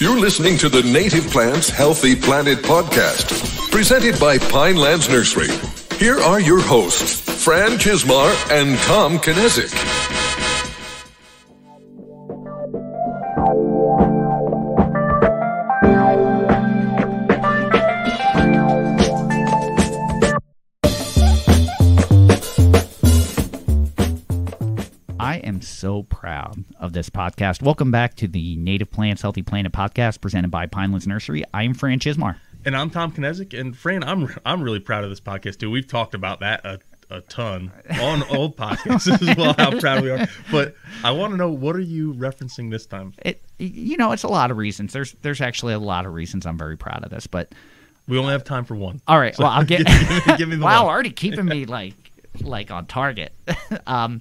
You're listening to the Native Plants Healthy Planet podcast, presented by Pinelands Nursery. Here are your hosts, Fran Chismar and Tom Knezik. I am so proud of this podcast. Welcome back to the Native Plants Healthy Planet podcast presented by Pinelands Nursery. I am Fran Chismar. And I'm Tom Knezik. And Fran, I'm really proud of this podcast too. We've talked about that a ton on old podcasts as well, how proud we are. But I want to know, what are you referencing this time? It's a lot of reasons. There's actually a lot of reasons I'm very proud of this, but we only have time for one. All right. So well, I'll get give me the wow, one. already keeping me like on target. I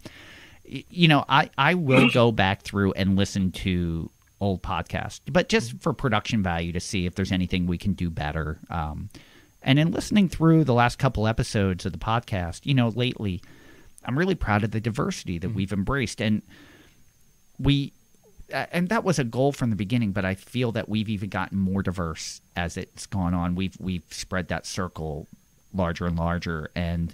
will go back through and listen to old podcasts, but just for production value to see if there's anything we can do better. And in listening through the last couple episodes of the podcast, lately, I'm really proud of the diversity that we've embraced. And and that was a goal from the beginning, but I feel that we've even gotten more diverse as it's gone on. We've spread that circle larger and larger. And,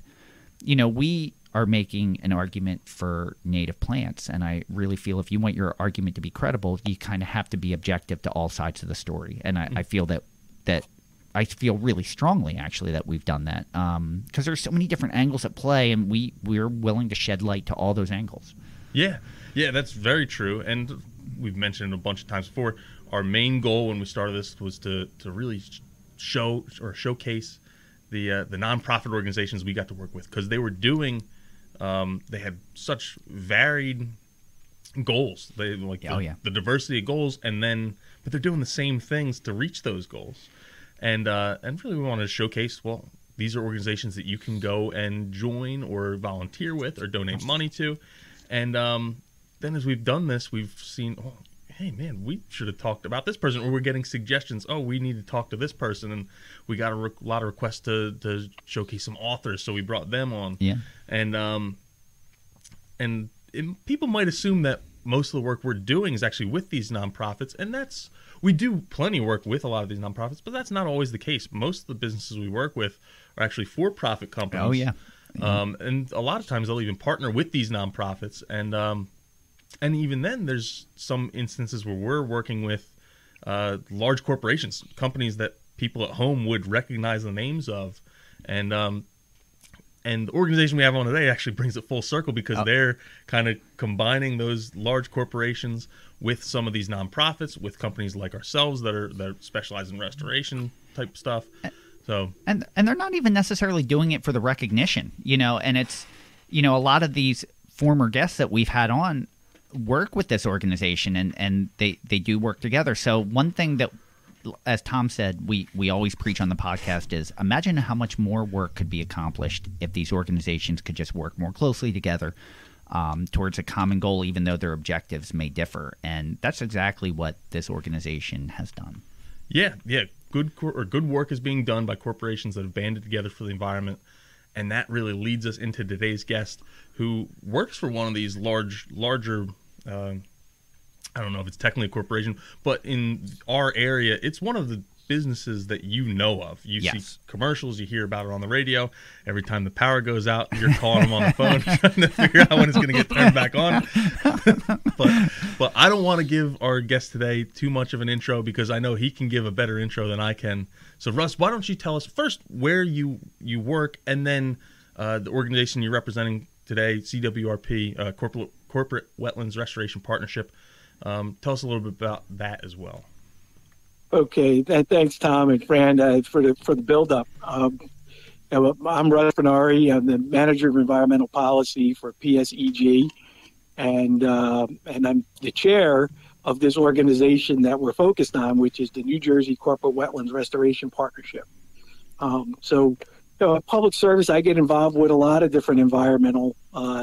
we are making an argument for native plants, and I really feel if you want your argument to be credible, you kind of have to be objective to all sides of the story. And I feel that I feel really strongly actually that we've done that because there's so many different angles at play, and we're willing to shed light to all those angles. Yeah, that's very true. And we've mentioned it a bunch of times before. Our main goal when we started this was to really showcase the nonprofit organizations we got to work with, because they were doing. They had such varied goals. They the diversity of goals, but they're doing the same things to reach those goals. And really, we wanted to showcase. Well, these are organizations that you can go and join, or volunteer with, or donate money to. And then, as we've done this, we've seen, oh, hey man, we should have talked about this person. Or we're getting suggestions. Oh, we need to talk to this person, and we got a lot of requests to showcase some authors, so we brought them on. Yeah. And people might assume that most of the work we're doing is actually with these nonprofits, and we do plenty of work with a lot of these nonprofits, but that's not always the case. Most of the businesses we work with are actually for-profit companies. Oh yeah. And a lot of times they'll even partner with these nonprofits, and even then there's some instances where we're working with large corporations, companies that people at home would recognize the names of, and the organization we have on today actually brings it full circle, because they're kind of combining those large corporations with some of these nonprofits, with companies like ourselves that specialize in restoration type stuff. So and they're not even necessarily doing it for the recognition, and it's, a lot of these former guests that we've had on work with this organization, and they do work together. So one thing that, as Tom said, we always preach on the podcast is, imagine how much more work could be accomplished if these organizations could just work more closely together towards a common goal, even though their objectives may differ. And that's exactly what this organization has done. Yeah. Good work is being done by corporations that have banded together for the environment. And that really leads us into today's guest, who works for one of these larger I don't know if it's technically a corporation, but in our area, it's one of the businesses that you know of. You see commercials, you hear about it on the radio. Every time the power goes out, you're calling them on the phone trying to figure out when it's going to get turned back on. But I don't want to give our guest today too much of an intro, because I know he can give a better intro than I can. So Russ, why don't you tell us first where you work, and then the organization you're representing today, Cwrp, Corporate Wetlands Restoration Partnership. Tell us a little bit about that as well. Okay, thanks, Tom and Fran, for the build-up. I'm Russ Bernari. I'm the Manager of Environmental Policy for PSE&G, and I'm the chair of this organization that we're focused on, which is the New Jersey Corporate Wetlands Restoration Partnership. Public service, I get involved with a lot of different environmental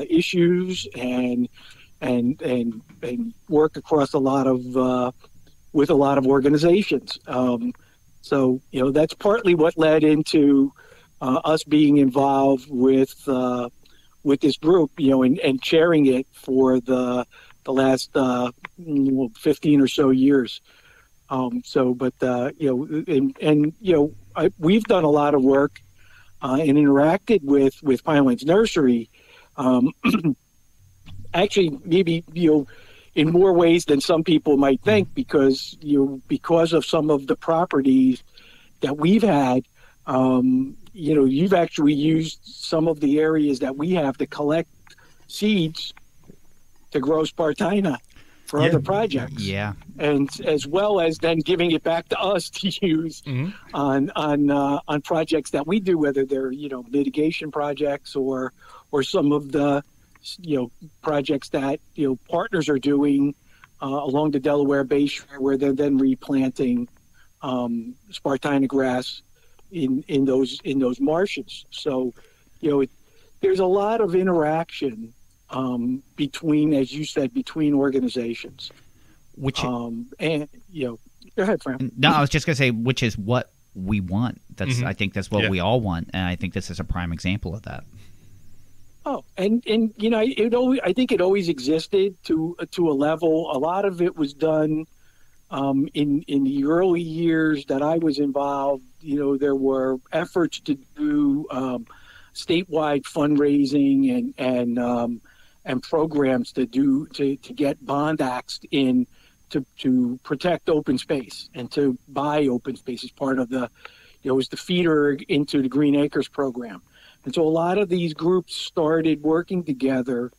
issues and work across with a lot of organizations. That's partly what led into us being involved with this group, and chairing it for the last 15 or so years. We've done a lot of work and interacted with Pinelands Nursery. Actually, maybe in more ways than some people might think, because of some of the properties that we've had. You've actually used some of the areas that we have to collect seeds to grow Spartina for other projects. Yeah. And as well as then giving it back to us to use on projects that we do, whether they're, mitigation projects or some of the, projects that, partners are doing along the Delaware Bayshore, where they're then replanting Spartina grass in those marshes. So, there's a lot of interaction between, as you said, between organizations. Go ahead, Fran. No, I was just going to say, which is what we want. I think that's what we all want, and I think this is a prime example of that. Oh, and I think it always existed to a level. A lot of it was done in the early years that I was involved. There were efforts to do statewide fundraising and programs to get bond acts in to protect open space and to buy open space as part of the, it was the feeder into the Green Acres program. And so a lot of these groups started working together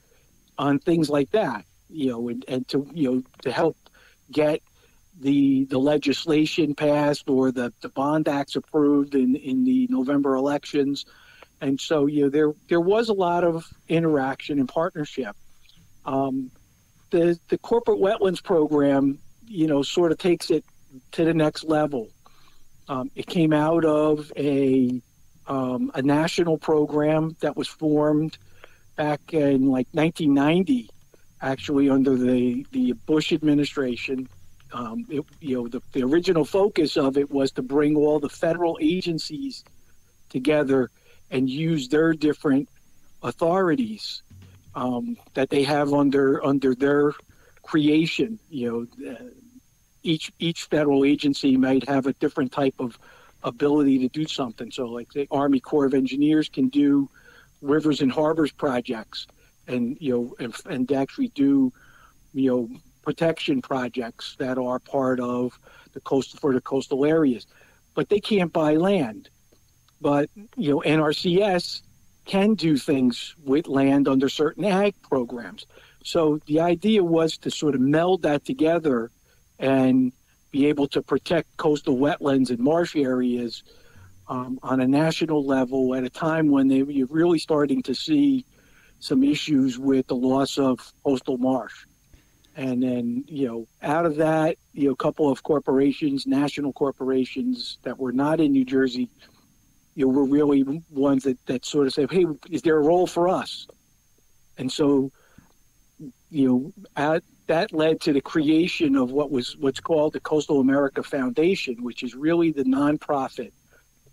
on things like that, and to help get the legislation passed or the bond acts approved in the November elections. And so, there was a lot of interaction and partnership. The corporate wetlands program, sort of takes it to the next level. It came out of a national program that was formed back in 1990, actually under the Bush administration. The original focus of it was to bring all the federal agencies together and use their different authorities that they have under their creation. Each federal agency might have a different type of ability to do something. So like the Army Corps of Engineers can do rivers and harbors projects and actually do protection projects that are part of the coastal areas, but they can't buy land. But NRCS can do things with land under certain ag programs. So the idea was to sort of meld that together and be able to protect coastal wetlands and marsh areas on a national level at a time when you're really starting to see some issues with the loss of coastal marsh. And then, out of that, a couple of corporations, national corporations that were not in New Jersey, were really ones that sort of say, hey, is there a role for us? And so, that led to the creation of what's called the Coastal America Foundation, which is really the nonprofit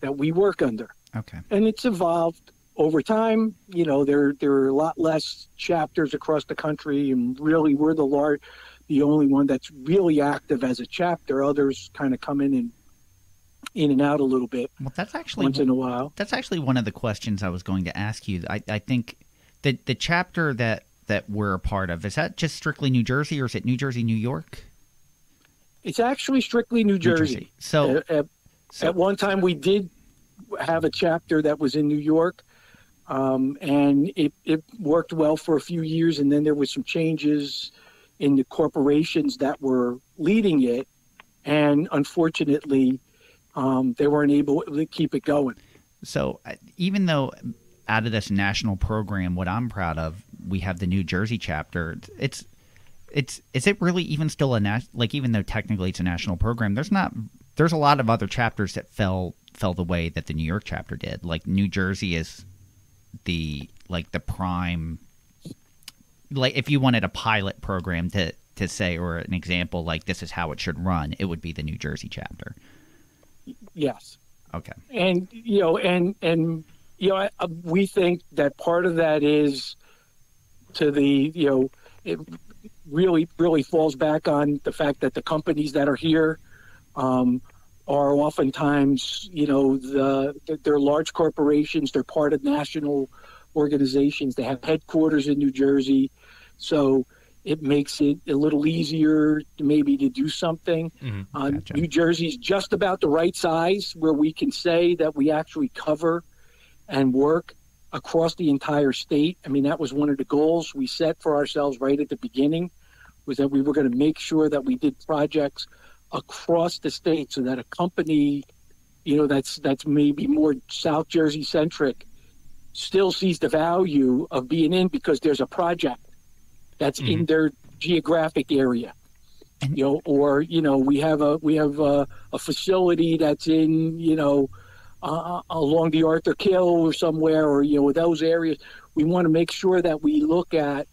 that we work under. Okay. And it's evolved over time. There are a lot less chapters across the country, and really we're the only one that's really active as a chapter. Others kind of come in and out a little bit. Well, that's actually once in a while. That's actually one of the questions I was going to ask you. I think that the chapter that we're a part of, is that just strictly New Jersey, or is it New Jersey, New York? It's actually strictly New Jersey. So at one time we did have a chapter that was in New York, and it worked well for a few years, and then there was some changes in the corporations that were leading it, and unfortunately they weren't able to keep it going. So even though out of this national program, what I'm proud of, we have the New Jersey chapter. Is it really even still even though technically it's a national program, there's a lot of other chapters that fell the way that the New York chapter did. Like New Jersey is the prime, if you wanted a pilot program to say, or an example, this is how it should run, it would be the New Jersey chapter. Yes. Okay. And we think that part of that is it really falls back on the fact that the companies that are here are oftentimes, they're large corporations. They're part of national organizations. They have headquarters in New Jersey. So it makes it a little easier maybe to do something. Gotcha. New Jersey's just about the right size where we can say that we actually cover and work across the entire state. I mean, that was one of the goals we set for ourselves right at the beginning, was that we were going to make sure that we did projects across the state so that a company, that's maybe more South Jersey centric still sees the value of being in because there's a project that's in their geographic area. And, We have a facility that's in, along the Arthur Kill or somewhere, or, those areas. We want to make sure that we look at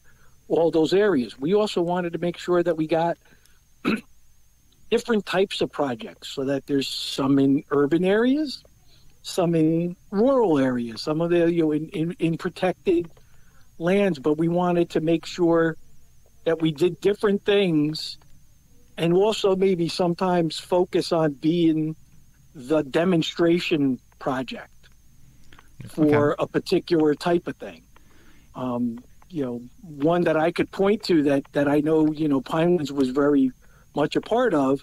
all those areas. We also wanted to make sure that we got different types of projects, so that there's some in urban areas, some in rural areas, some of the, in protected lands, but we wanted to make sure that we did different things, and also maybe sometimes focus on being the demonstration project for a particular type of thing. One that I could point to that I know, Pinelands was very much a part of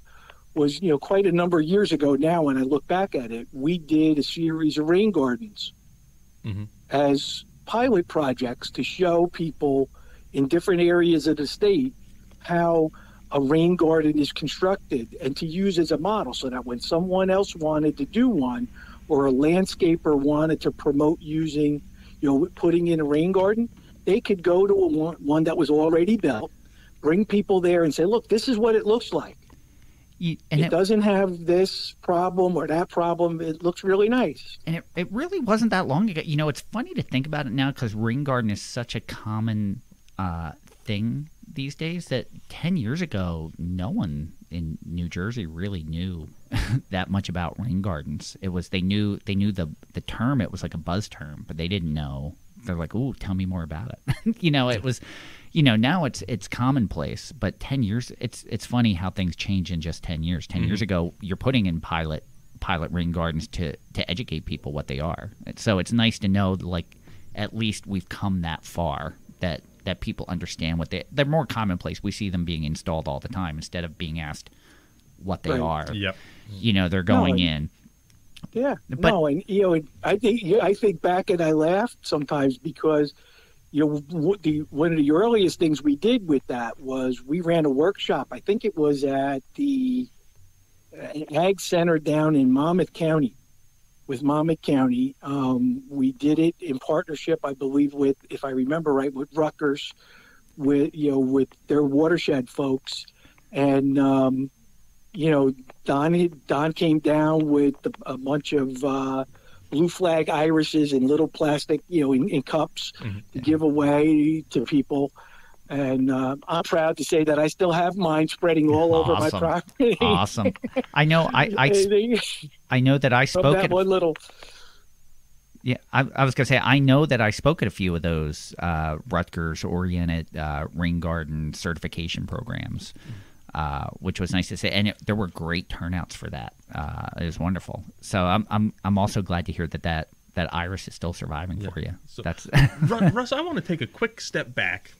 was, quite a number of years ago now, when I look back at it, we did a series of rain gardens as pilot projects to show people in different areas of the state how a rain garden is constructed, and to use as a model, so that when someone else wanted to do one, or a landscaper wanted to promote using, putting in a rain garden, they could go to one that was already built, bring people there and say, look, this is what it looks like. It doesn't have this problem or that problem. It looks really nice. And it really wasn't that long ago. It's funny to think about it now, because rain garden is such a common thing these days, that 10 years ago, no one in New Jersey really knew that much about rain gardens. They knew the term. It was like a buzz term, but they didn't know. They're like, "Ooh, tell me more about it." It was, now it's commonplace. But 10 years, it's funny how things change in just 10 years. 10 years ago, you're putting in pilot rain gardens to educate people what they are. So it's nice to know, like, at least we've come that far that people understand what they're more commonplace. We see them being installed all the time instead of being asked what they are. Yep. They're going in. Yeah. But, I think back and I laugh sometimes, because one of the earliest things we did with that was we ran a workshop. I think it was at the Ag Center down in Monmouth County. With Monmouth County, we did it in partnership, I believe, with, if I remember right, with Rutgers, with their watershed folks, and Don came down with a bunch of blue flag irises in little plastic, in cups to give away to people. And I'm proud to say that I still have mine spreading all over my property. Awesome. I know. I know that I spoke at one little. Yeah, I was gonna say, I know that I spoke at a few of those Rutgers-oriented rain garden certification programs, which was nice to say, and there were great turnouts for that. It was wonderful. So I'm also glad to hear that iris is still surviving for you. So, that's Russ, I want to take a quick step back.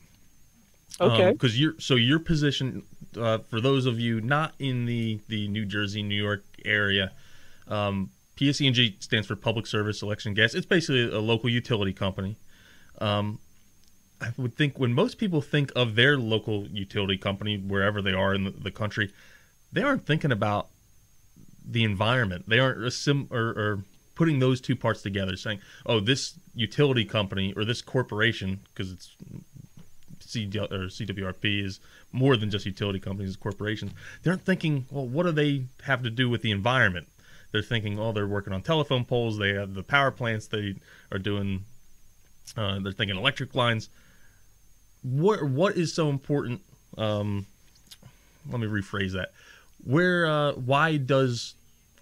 Okay. Because your position, for those of you not in the New Jersey, New York area, PSE&G stands for Public Service Election Gas. It's basically a local utility company. I would think when most people think of their local utility company, wherever they are in the country, they aren't thinking about the environment. They aren't or putting those two parts together, saying, "Oh, this utility company or this corporation," because it's CWRP is more than just utility companies, it's corporations. They aren't thinking, well, what do they have to do with the environment? They're thinking, oh, they're working on telephone poles, they have the power plants, they are doing, they're thinking electric lines. What is so important? Let me rephrase that. Why does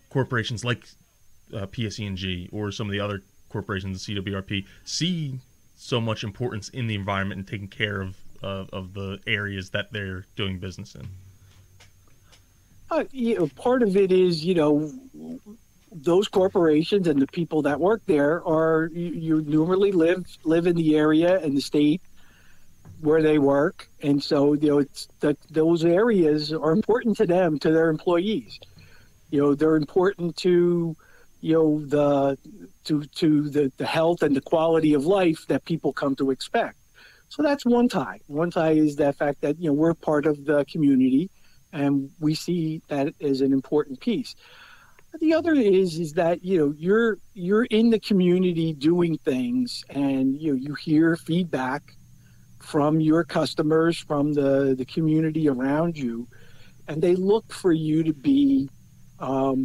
corporations like PSE&G or some of the other corporations, the CWRP, see so much importance in the environment and taking care of the areas that they're doing business in? Part of it is, those corporations and the people that work there are you normally live in the area and the state where they work, and so it's that those areas are important to them, to their employees. They're important to the health and the quality of life that people come to expect. So that's one tie. One tie is that fact that we're part of the community, and we see that as an important piece. The other is that you're in the community doing things, and you hear feedback from your customers, from the community around you, and they look for you to be a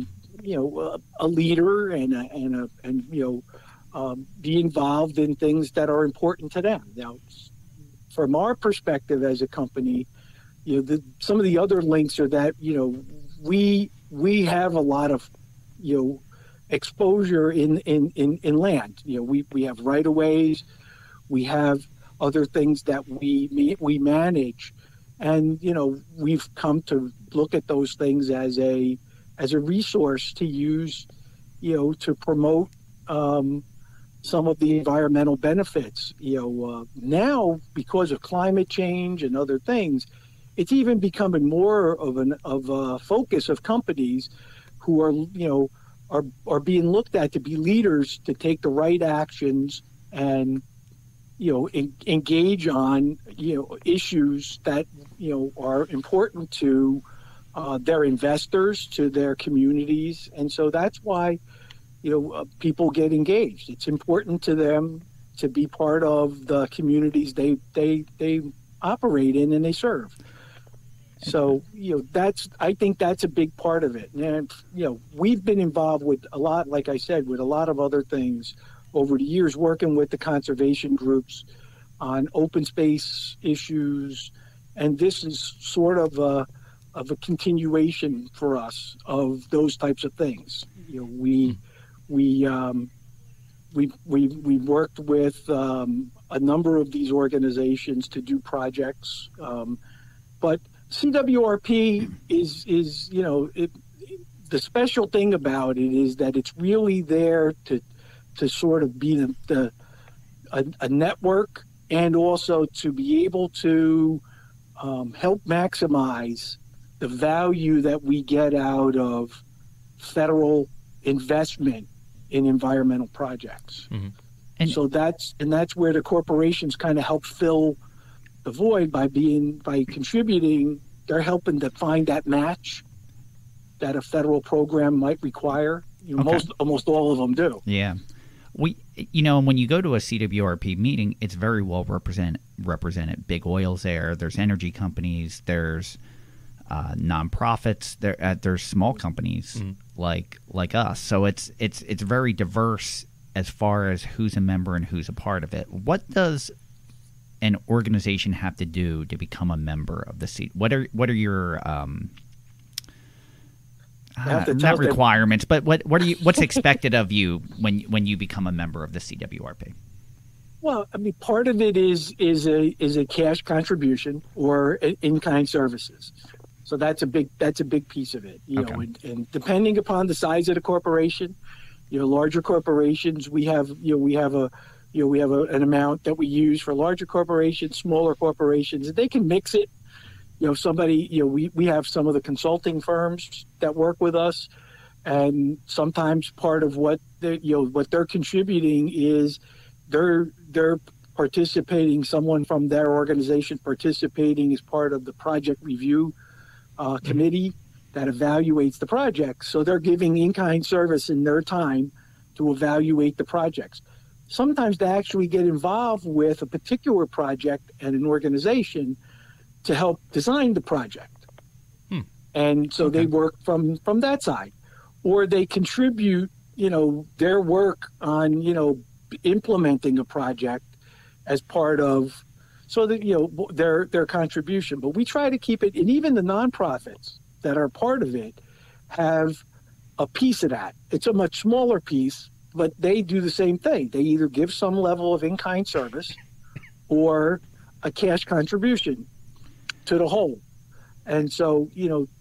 leader and be involved in things that are important to them. Now, from our perspective as a company, some of the other links are that we have a lot of exposure in land. We have right of ways, we have other things that we manage, and we've come to look at those things as a resource to use to promote some of the environmental benefits. Now, because of climate change and other things, it's even becoming more of a focus of companies who are being looked at to be leaders, to take the right actions and engage on issues that are important to their investors, to their communities. And so that's why people get engaged. It's important to them to be part of the communities they operate in and they serve. So I think that's a big part of it. And we've been involved with a lot, like I said, with a lot of other things over the years, working with the conservation groups on open space issues, and this is sort of a continuation for us of those types of things. We worked with a number of these organizations to do projects, but CWRP is the special thing about it is that it's really there to sort of be a network, and also to be able to help maximize the value that we get out of federal investment in environmental projects. Mm-hmm. And so that's where the corporations kind of help fill the void by contributing. They're helping to find that match that a federal program might require. Almost all of them do. Yeah. When you go to a CWRP meeting, it's very well represented. Big oil's there. There's energy companies. There's nonprofits. There's small companies like us. So it's very diverse as far as who's a member and who's a part of it. What does an organization have to do to become a member of the C? What are your not requirements, but what's expected of you when you become a member of the CWRP? Well, I mean, part of it is a cash contribution or in-kind services. So that's a big piece of it. And depending upon the size of the corporation, larger corporations, we have an amount that we use for larger corporations, smaller corporations. They can mix it. We have some of the consulting firms that work with us, and sometimes part of what they're contributing is they're participating. Someone from their organization participating as part of the project review committee that evaluates the projects. So they're giving in-kind service in their time to evaluate the projects. Sometimes they actually get involved with a particular project and an organization to help design the project. And so they work from that side, or they contribute, their work on, implementing a project as part of, so that, their contribution. But we try to keep it, and even the nonprofits that are part of it have a piece of that. It's a much smaller piece, but they do the same thing. They either give some level of in-kind service or a cash contribution to the whole. And so,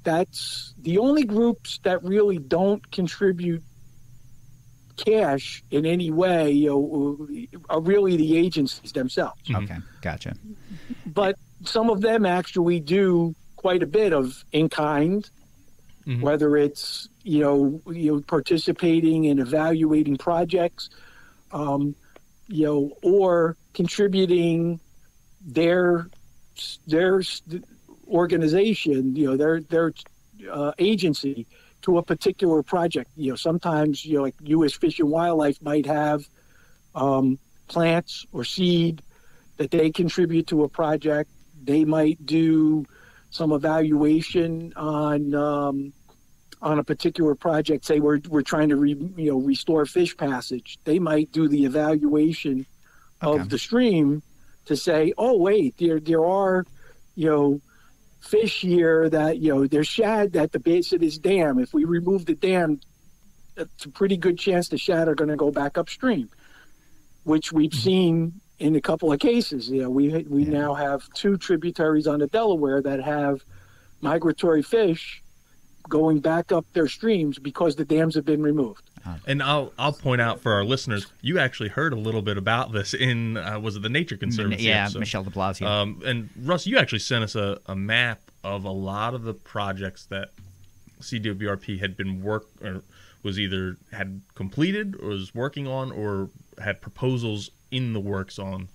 that's the only groups that really don't contribute cash in any way, are really the agencies themselves. Okay, gotcha. But some of them actually do quite a bit of in-kind, whether it's, participating in evaluating projects, or contributing their organization, their agency to a particular project. Sometimes, like U.S. Fish and Wildlife might have plants or seed that they contribute to a project. They might do some evaluation on a particular project. Say we're trying to restore fish passage. They might do the evaluation of the stream to say, oh wait, there are fish here that there's shad at the base of this dam. If we remove the dam, it's a pretty good chance the shad are going to go back upstream, which we've seen in a couple of cases. We now have 2 tributaries on the Delaware that have migratory fish going back up their streams because the dams have been removed. And I'll point out for our listeners, you actually heard a little bit about this in was it the Nature Conservancy? Yeah, episode? Michelle de Blasio. And Russ, you actually sent us a map of a lot of the projects that CWRP had been was either had completed or was working on or had proposals in the works on.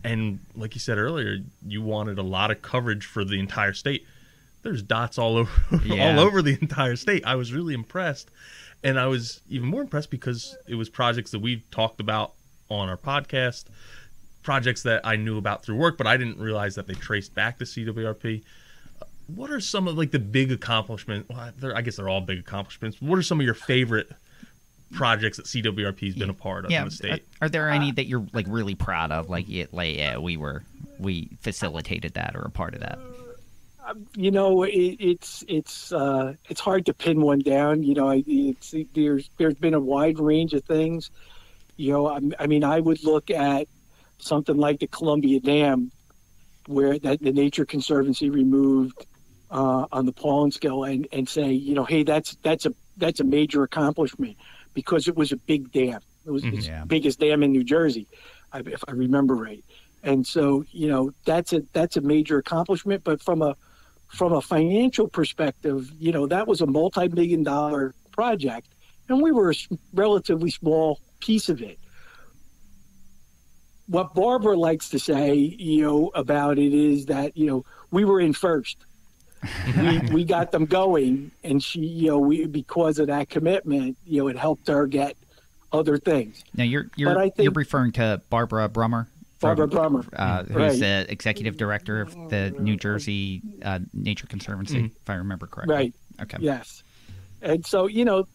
And like you said earlier, you wanted a lot of coverage for the entire state. There's dots all over all over the entire state. I was really impressed. And I was even more impressed because it was projects that we've talked about on our podcast, projects that I knew about through work, but I didn't realize that they traced back to CWRP. What are some of the big accomplishments? Well, I guess they're all big accomplishments. What are some of your favorite projects that CWRP has been a part of in the state? Are there any that you're really proud of? We facilitated that or a part of that? It's hard to pin one down. There's been a wide range of things. I would look at something like the Columbia Dam, where the Nature Conservancy removed on the pollen scale, and say, hey, that's a major accomplishment because it was a big dam. It was the biggest dam in New Jersey, if I remember right. And so, that's a major accomplishment. But from a financial perspective, that was a multi-million-dollar project, and we were a relatively small piece of it. What Barbara likes to say, about it is that, we were in first. we got them going, and she, because of that commitment, it helped her get other things. Now you're referring to Barbara Brummer. Barbara Brummer, who's the executive director of the New Jersey Nature Conservancy, if I remember correctly. Right. Okay. Yes. And so,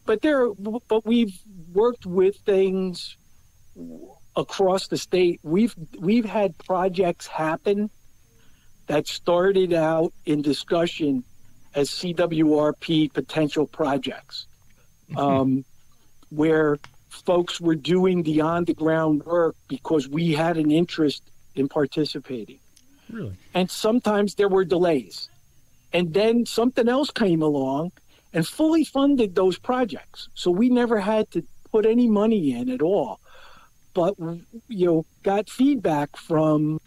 but we've worked with things across the state. We've had projects happen that started out in discussion as CWRP potential projects, where folks were doing the on-the-ground work because we had an interest in participating. Really? And sometimes there were delays. And then something else came along and fully funded those projects. So we never had to put any money in at all. But, got feedback from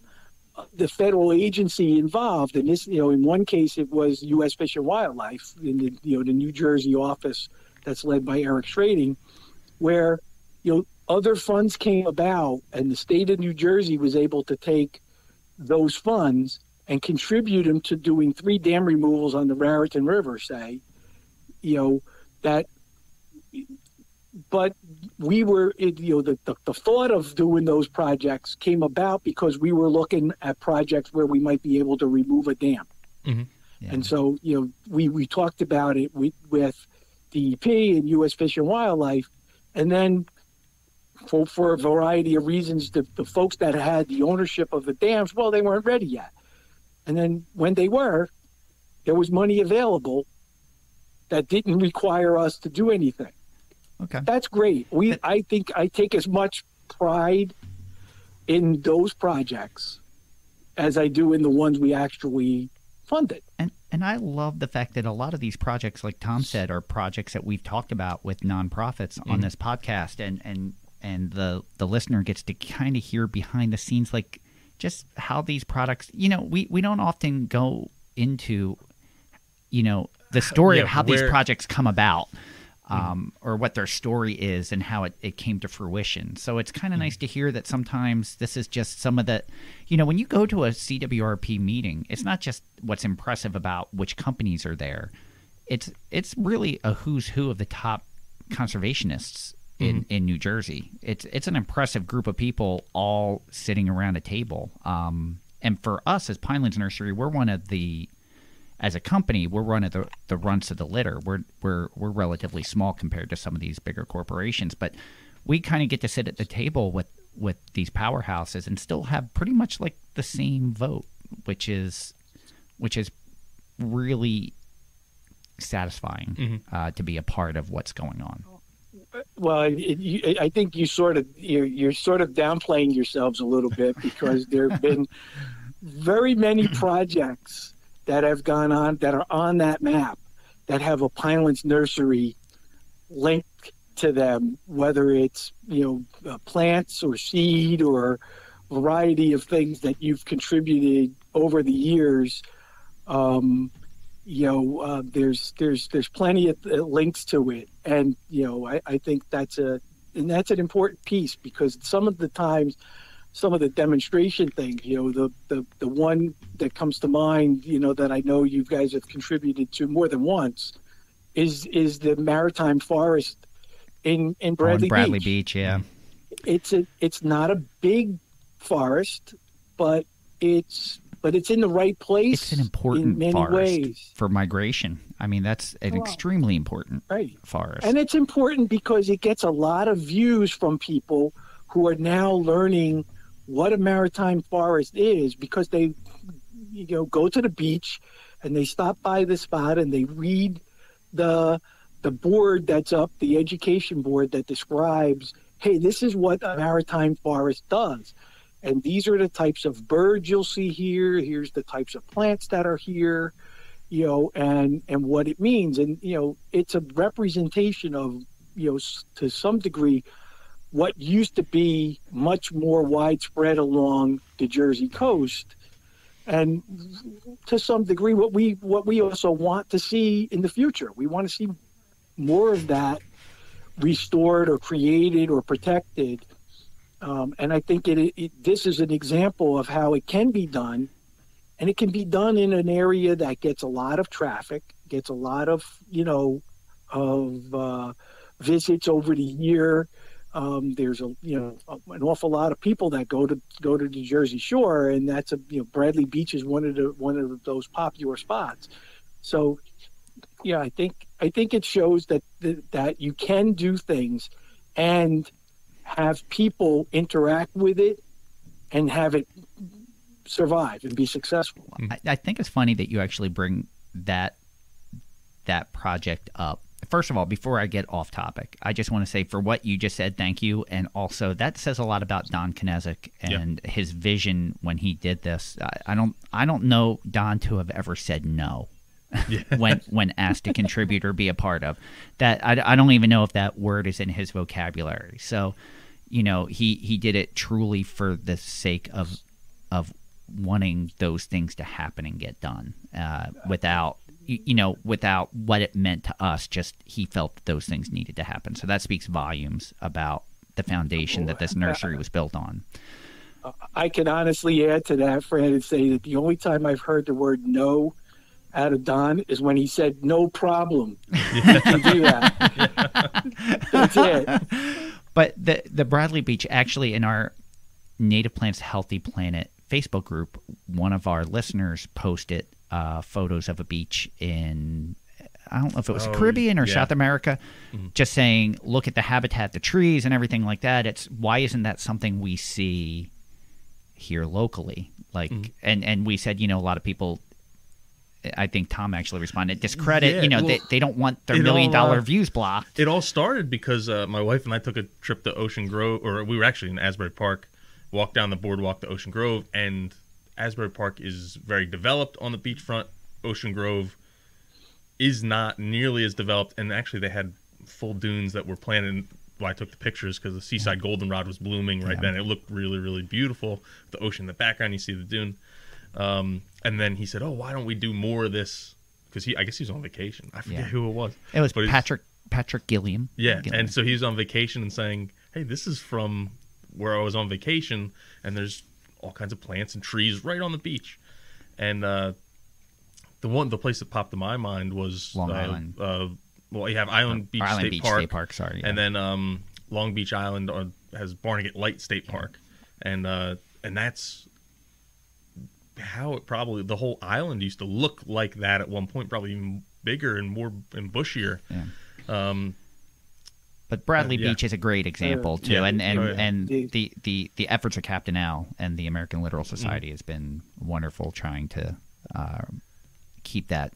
the federal agency involved. And this, in one case, it was U.S. Fish and Wildlife in the New Jersey office that's led by Eric Schrading, where other funds came about, and the state of New Jersey was able to take those funds and contribute them to doing 3 dam removals on the Raritan River, but we were, the thought of doing those projects came about because we were looking at projects where we might be able to remove a dam. Mm-hmm. Yeah. And so, we talked about it with DEP and U.S. Fish and Wildlife. And then for a variety of reasons, the folks that had the ownership of the dams, well, they weren't ready yet. And then when they were, there was money available that didn't require us to do anything. Okay. That's great. I think I take as much pride in those projects as I do in the ones we actually funded. And And I love the fact that a lot of these projects, like Tom said, are projects that we've talked about with nonprofits on this podcast, and the listener gets to kind of hear behind the scenes, like just how these products, we don't often go into, the story of how these projects come about. Or what their story is and how it came to fruition. So it's kind of nice to hear that sometimes this is just some of the, when you go to a CWRP meeting, it's not just what's impressive about which companies are there. It's really a who's who of the top conservationists in New Jersey. It's an impressive group of people all sitting around a table. And for us as Pinelands Nursery, we're one of the, as a company, we're one of the runts of the litter. We're relatively small compared to some of these bigger corporations, but we kind of get to sit at the table with these powerhouses and still have pretty much like the same vote, which is really satisfying to be a part of what's going on. Well, I think you're sort of downplaying yourselves a little bit, because there have been very many projects that have gone on, that are on that map, that have a Pinelands Nursery linked to them, whether it's plants or seed or variety of things that you've contributed over the years. There's plenty of links to it, and I think that's an important piece, because some of the times, some of the demonstration things, the one that comes to mind, that I know you guys have contributed to more than once, is the maritime forest in Bradley Beach. Yeah, it's not a big forest, but it's in the right place. It's an important in many forest ways for migration. I mean, that's an extremely important forest, and it's important because it gets a lot of views from people who are now learning what a maritime forest is, because they go to the beach and they stop by the spot and they read the board that's up, the education board that describes, hey, this is what a maritime forest does, and these are the types of birds you'll see here, here's the types of plants that are here, and what it means. And it's a representation of, to some degree, what used to be much more widespread along the Jersey coast, and to some degree what we also want to see in the future. We want to see more of that restored or created or protected, and I think this is an example of how it can be done, and it can be done in an area that gets a lot of traffic, gets a lot of visits over the year. There's an awful lot of people that go to the Jersey Shore, and that's Bradley Beach is one of those popular spots. So, I think it shows that you can do things and have people interact with it and have it survive and be successful. I think it's funny that you actually bring that project up. First of all, before I get off topic, I just want to say, for what you just said, thank you. And also, that says a lot about Don Knezik and his vision when he did this. I don't know Don to have ever said no when asked to contribute or be a part of that. I don't even know if that word is in his vocabulary. So, he did it truly for the sake of wanting those things to happen and get done, without what it meant to us. Just he felt that those things needed to happen. So that speaks volumes about the foundation that this nursery was built on. I can honestly add to that, Fred, and say that the only time I've heard the word no out of Don is when he said, "No problem." You can do that. That's it. But the Bradley Beach, actually, in our Native Plants Healthy Planet Facebook group, one of our listeners posted photos of a beach in, I don't know if it was Caribbean or South America, just saying, look at the habitat, the trees and everything like that. Why isn't that something we see here locally? Like, and we said, a lot of people, I think Tom actually responded, discredit, they don't want their $1 million views blocked. It all started because my wife and I took a trip to Ocean Grove, or we were actually in Asbury Park, walked down the boardwalk to Ocean Grove, and Asbury Park is very developed on the beachfront, Ocean Grove is not nearly as developed, and actually they had full dunes that were planted. Well, I took the pictures because the seaside goldenrod was blooming right then. It looked really, really beautiful. The ocean in the background, you see the dune. And then he said, "Oh, why don't we do more of this?" Because I guess he was on vacation. I forget who it was. It was Patrick Gilliam. Yeah, and so he was on vacation and saying, "Hey, this is from where I was on vacation, and there's all kinds of plants and trees right on the beach." And the place that popped in my mind was Long Island. Well, you have Island Beach State Park. Sorry, and then Long Beach Island has Barnegat Light State Park, and that's how it probably the whole island used to look like that at one point, probably even bigger and more and bushier. Yeah. But Bradley Beach is a great example too, and the efforts of Captain Al and the American Littoral Society has been wonderful, trying to keep that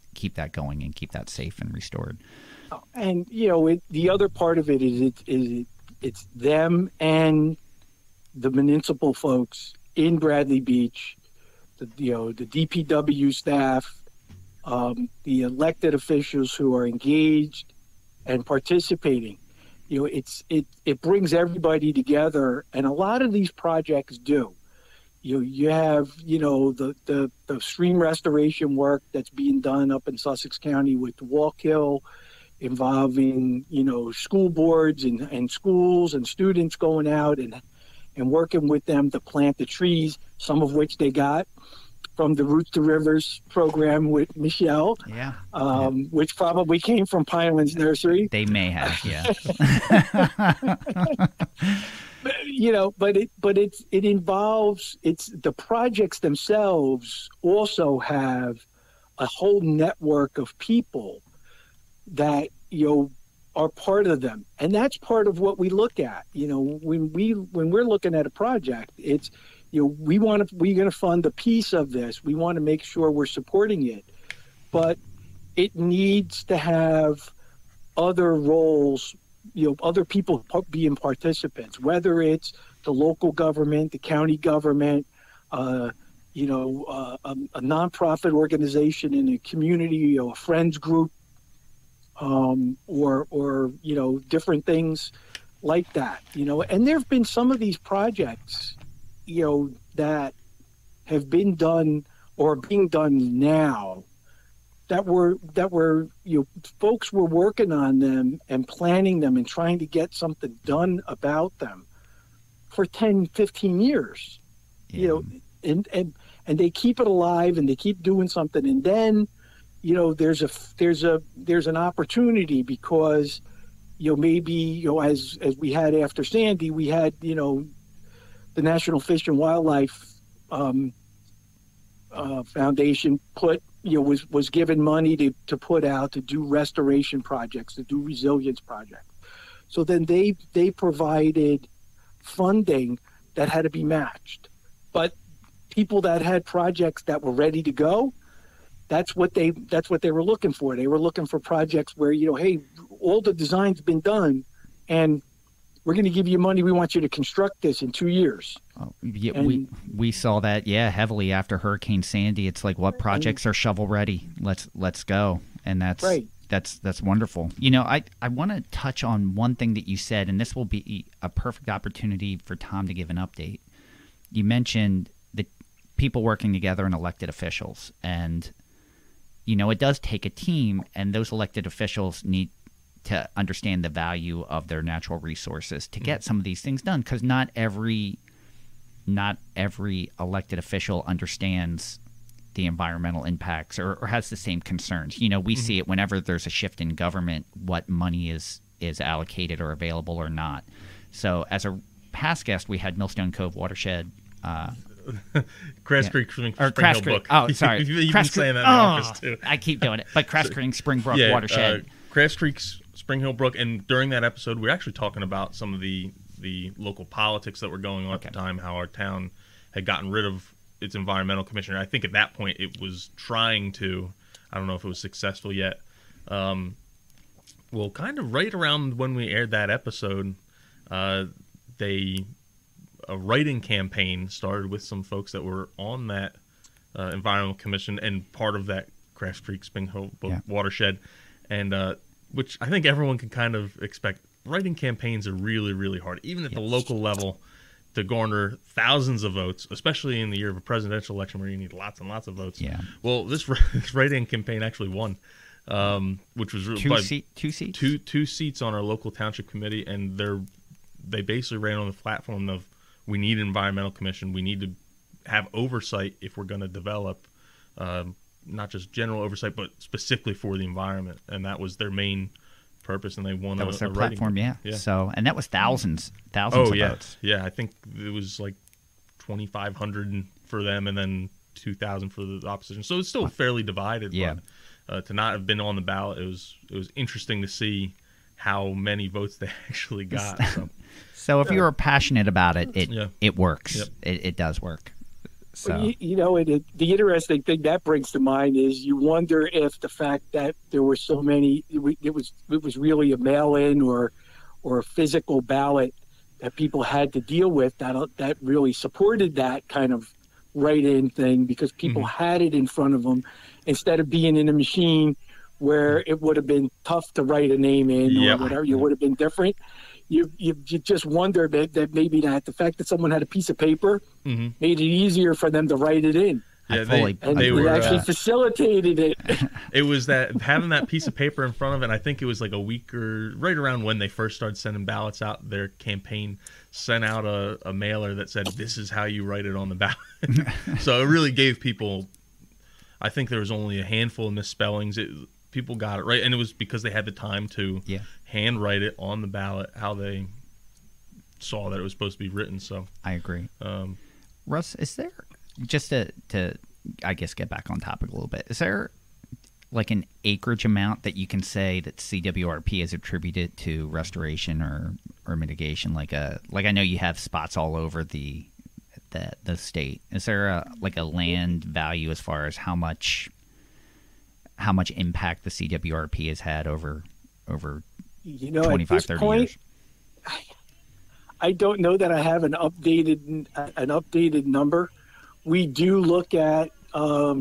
going and keep that safe and restored. And the other part of it is it's them and the municipal folks in Bradley Beach, the DPW staff, the elected officials who are engaged and participating. It brings everybody together, and a lot of these projects do. You have the stream restoration work that's being done up in Sussex County with Wallkill, involving school boards and schools and students going out and working with them to plant the trees, some of which they got from the Roots to Rivers program with Michelle, which probably came from Pinelands Nursery. They may have, yeah. But it involves the projects themselves also have a whole network of people that are part of them, and that's part of what we look at. When we're looking at a project, it's we're going to fund a piece of this. We want to make sure we're supporting it, but it needs to have other roles, other people being participants, whether it's the local government, the county government, a nonprofit organization in a community, a friends group, or different things like that. And there have been some of these projects that have been done or being done now that were folks were working on them and planning them and trying to get something done about them for 10, 15 years. And they keep it alive and they keep doing something, and then there's an opportunity because maybe as we had after Sandy, we had the National Fish and Wildlife Foundation was given money to put out to do restoration projects, to do resilience projects. So then they provided funding that had to be matched, but people that had projects that were ready to go, that's what they were looking for. They were looking for projects where hey, all the design's been done, and we're going to give you money. We want you to construct this in 2 years. Oh, yeah, we saw that heavily after Hurricane Sandy. It's like, what projects are shovel ready? Let's go, and that's right. That's wonderful. I want to touch on one thing that you said, and this will be a perfect opportunity for Tom to give an update. You mentioned the people working together and elected officials, and it does take a team, and those elected officials need to understand the value of their natural resources to get some of these things done, because not every elected official understands the environmental impacts or has the same concerns. We see it whenever there's a shift in government, what money is allocated or available or not. So as a past guest, we had Millstone Cove Watershed. Crash Creek Springbrook. Oh, sorry. You've been saying that in the office too. I keep doing it. But Crash Creek Springbrook Watershed. Crash Creek Spring Hill Brook, and during that episode, we were actually talking about some of the local politics that were going on at the time, how our town had gotten rid of its environmental commissioner. I think at that point it was trying to, I don't know if it was successful yet. Well, kind of right around when we aired that episode, a writing campaign started with some folks that were on that environmental commission, and part of that Crafts Creek, Spring Hill Yeah. watershed, and which I think everyone can kind of expect. Writing campaigns are really, really hard, even at the local level, to garner thousands of votes, especially in the year of a presidential election where you need lots and lots of votes. Yeah. Well, this write-in campaign actually won, which was really two seats? two seats on our local township committee, and they basically ran on the platform of we need an environmental commission, we need to have oversight if we're going to develop, not just general oversight, but specifically for the environment, and that was their main purpose, and they won. That was their platform, yeah. So, and that was thousands of votes. Yeah, I think it was like 2,500 for them, and then 2,000 for the opposition. So it's still fairly divided. Yeah. But to not have been on the ballot, it was interesting to see how many votes they actually got. So if you're passionate about it, it works. Yep. It does work. So Well, the interesting thing that brings to mind is you wonder if the fact that there were so many, it was really a mail-in or a physical ballot that people had to deal with that really supported that kind of write-in thing, because people had it in front of them instead of being in a machine where it would have been tough to write a name in or whatever. You would have been different. You just wonder that maybe the fact that someone had a piece of paper made it easier for them to write it in. Yeah, they were actually facilitated it. It was that having that piece of paper in front of it. And I think it was like a week or right around when they first started sending ballots out. Their campaign sent out a mailer that said, "This is how you write it on the ballot." So it really gave people. I think there was only a handful of misspellings. People got it right, and it was because they had the time to handwrite it on the ballot how they saw that it was supposed to be written. So I agree. Russ, is there, just to I guess get back on topic a little bit, is there like an acreage amount that you can say that CWRP has attributed to restoration or mitigation? Like I know you have spots all over the state. Is there a land value as far as how much impact the CWRP has had over 25, 30 years? I don't know that I have an updated number. We do look at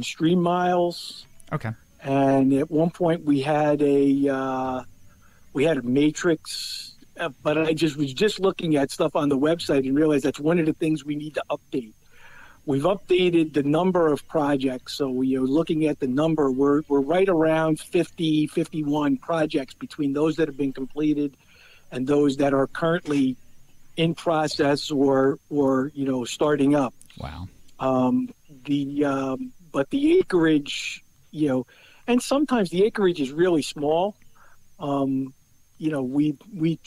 stream miles. Okay. And at one point we had a matrix, but I was just looking at stuff on the website and realized that's one of the things we need to update. We've updated the number of projects, so we are looking at the number. We're right around 50, 51 projects between those that have been completed and those that are currently in process or starting up. Wow. But the acreage, and sometimes the acreage is really small. But we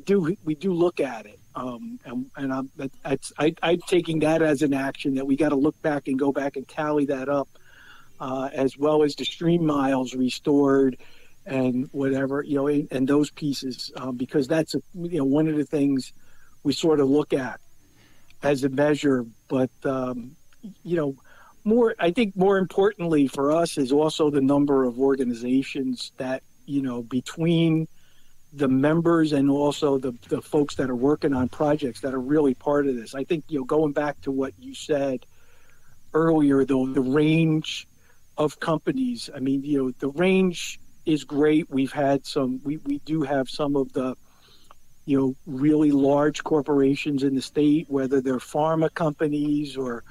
do look at it. And I'm taking that as an action that we got to look back and go back and tally that up, as well as the stream miles restored and whatever, and those pieces, because that's one of the things we sort of look at as a measure. But I think more importantly for us is also the number of organizations that between the members and also the folks that are working on projects that are really part of this. I think, going back to what you said earlier, though, the range of companies, I mean, the range is great. We've had we do have some of the, really large corporations in the state, whether they're pharma companies or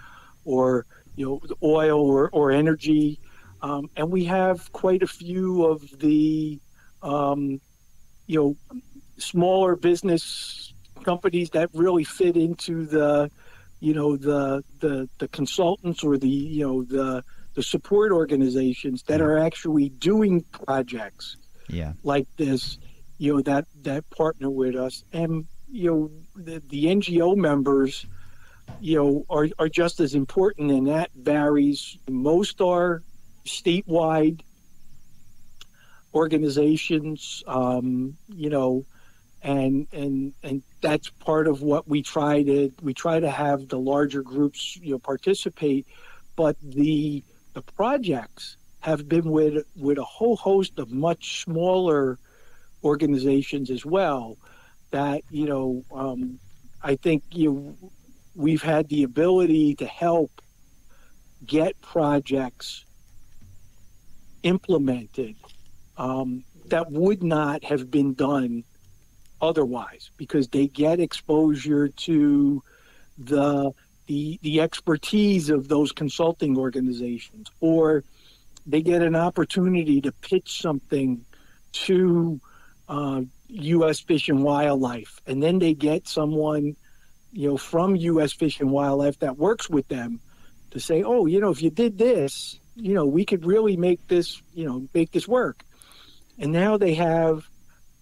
oil or energy. And we have quite a few of the, smaller business companies that really fit into the consultants or the support organizations that are actually doing projects like this, that partner with us. And, the NGO members, are just as important, and that varies. Most are statewide organizations, and that's part of what we try to have the larger groups participate, but the projects have been with a whole host of much smaller organizations as well that I think we've had the ability to help get projects implemented that would not have been done otherwise, because they get exposure to the expertise of those consulting organizations, or they get an opportunity to pitch something to U.S. Fish and Wildlife, and then they get someone, from U.S. Fish and Wildlife that works with them to say, oh, if you did this, we could really make this work. And now they have,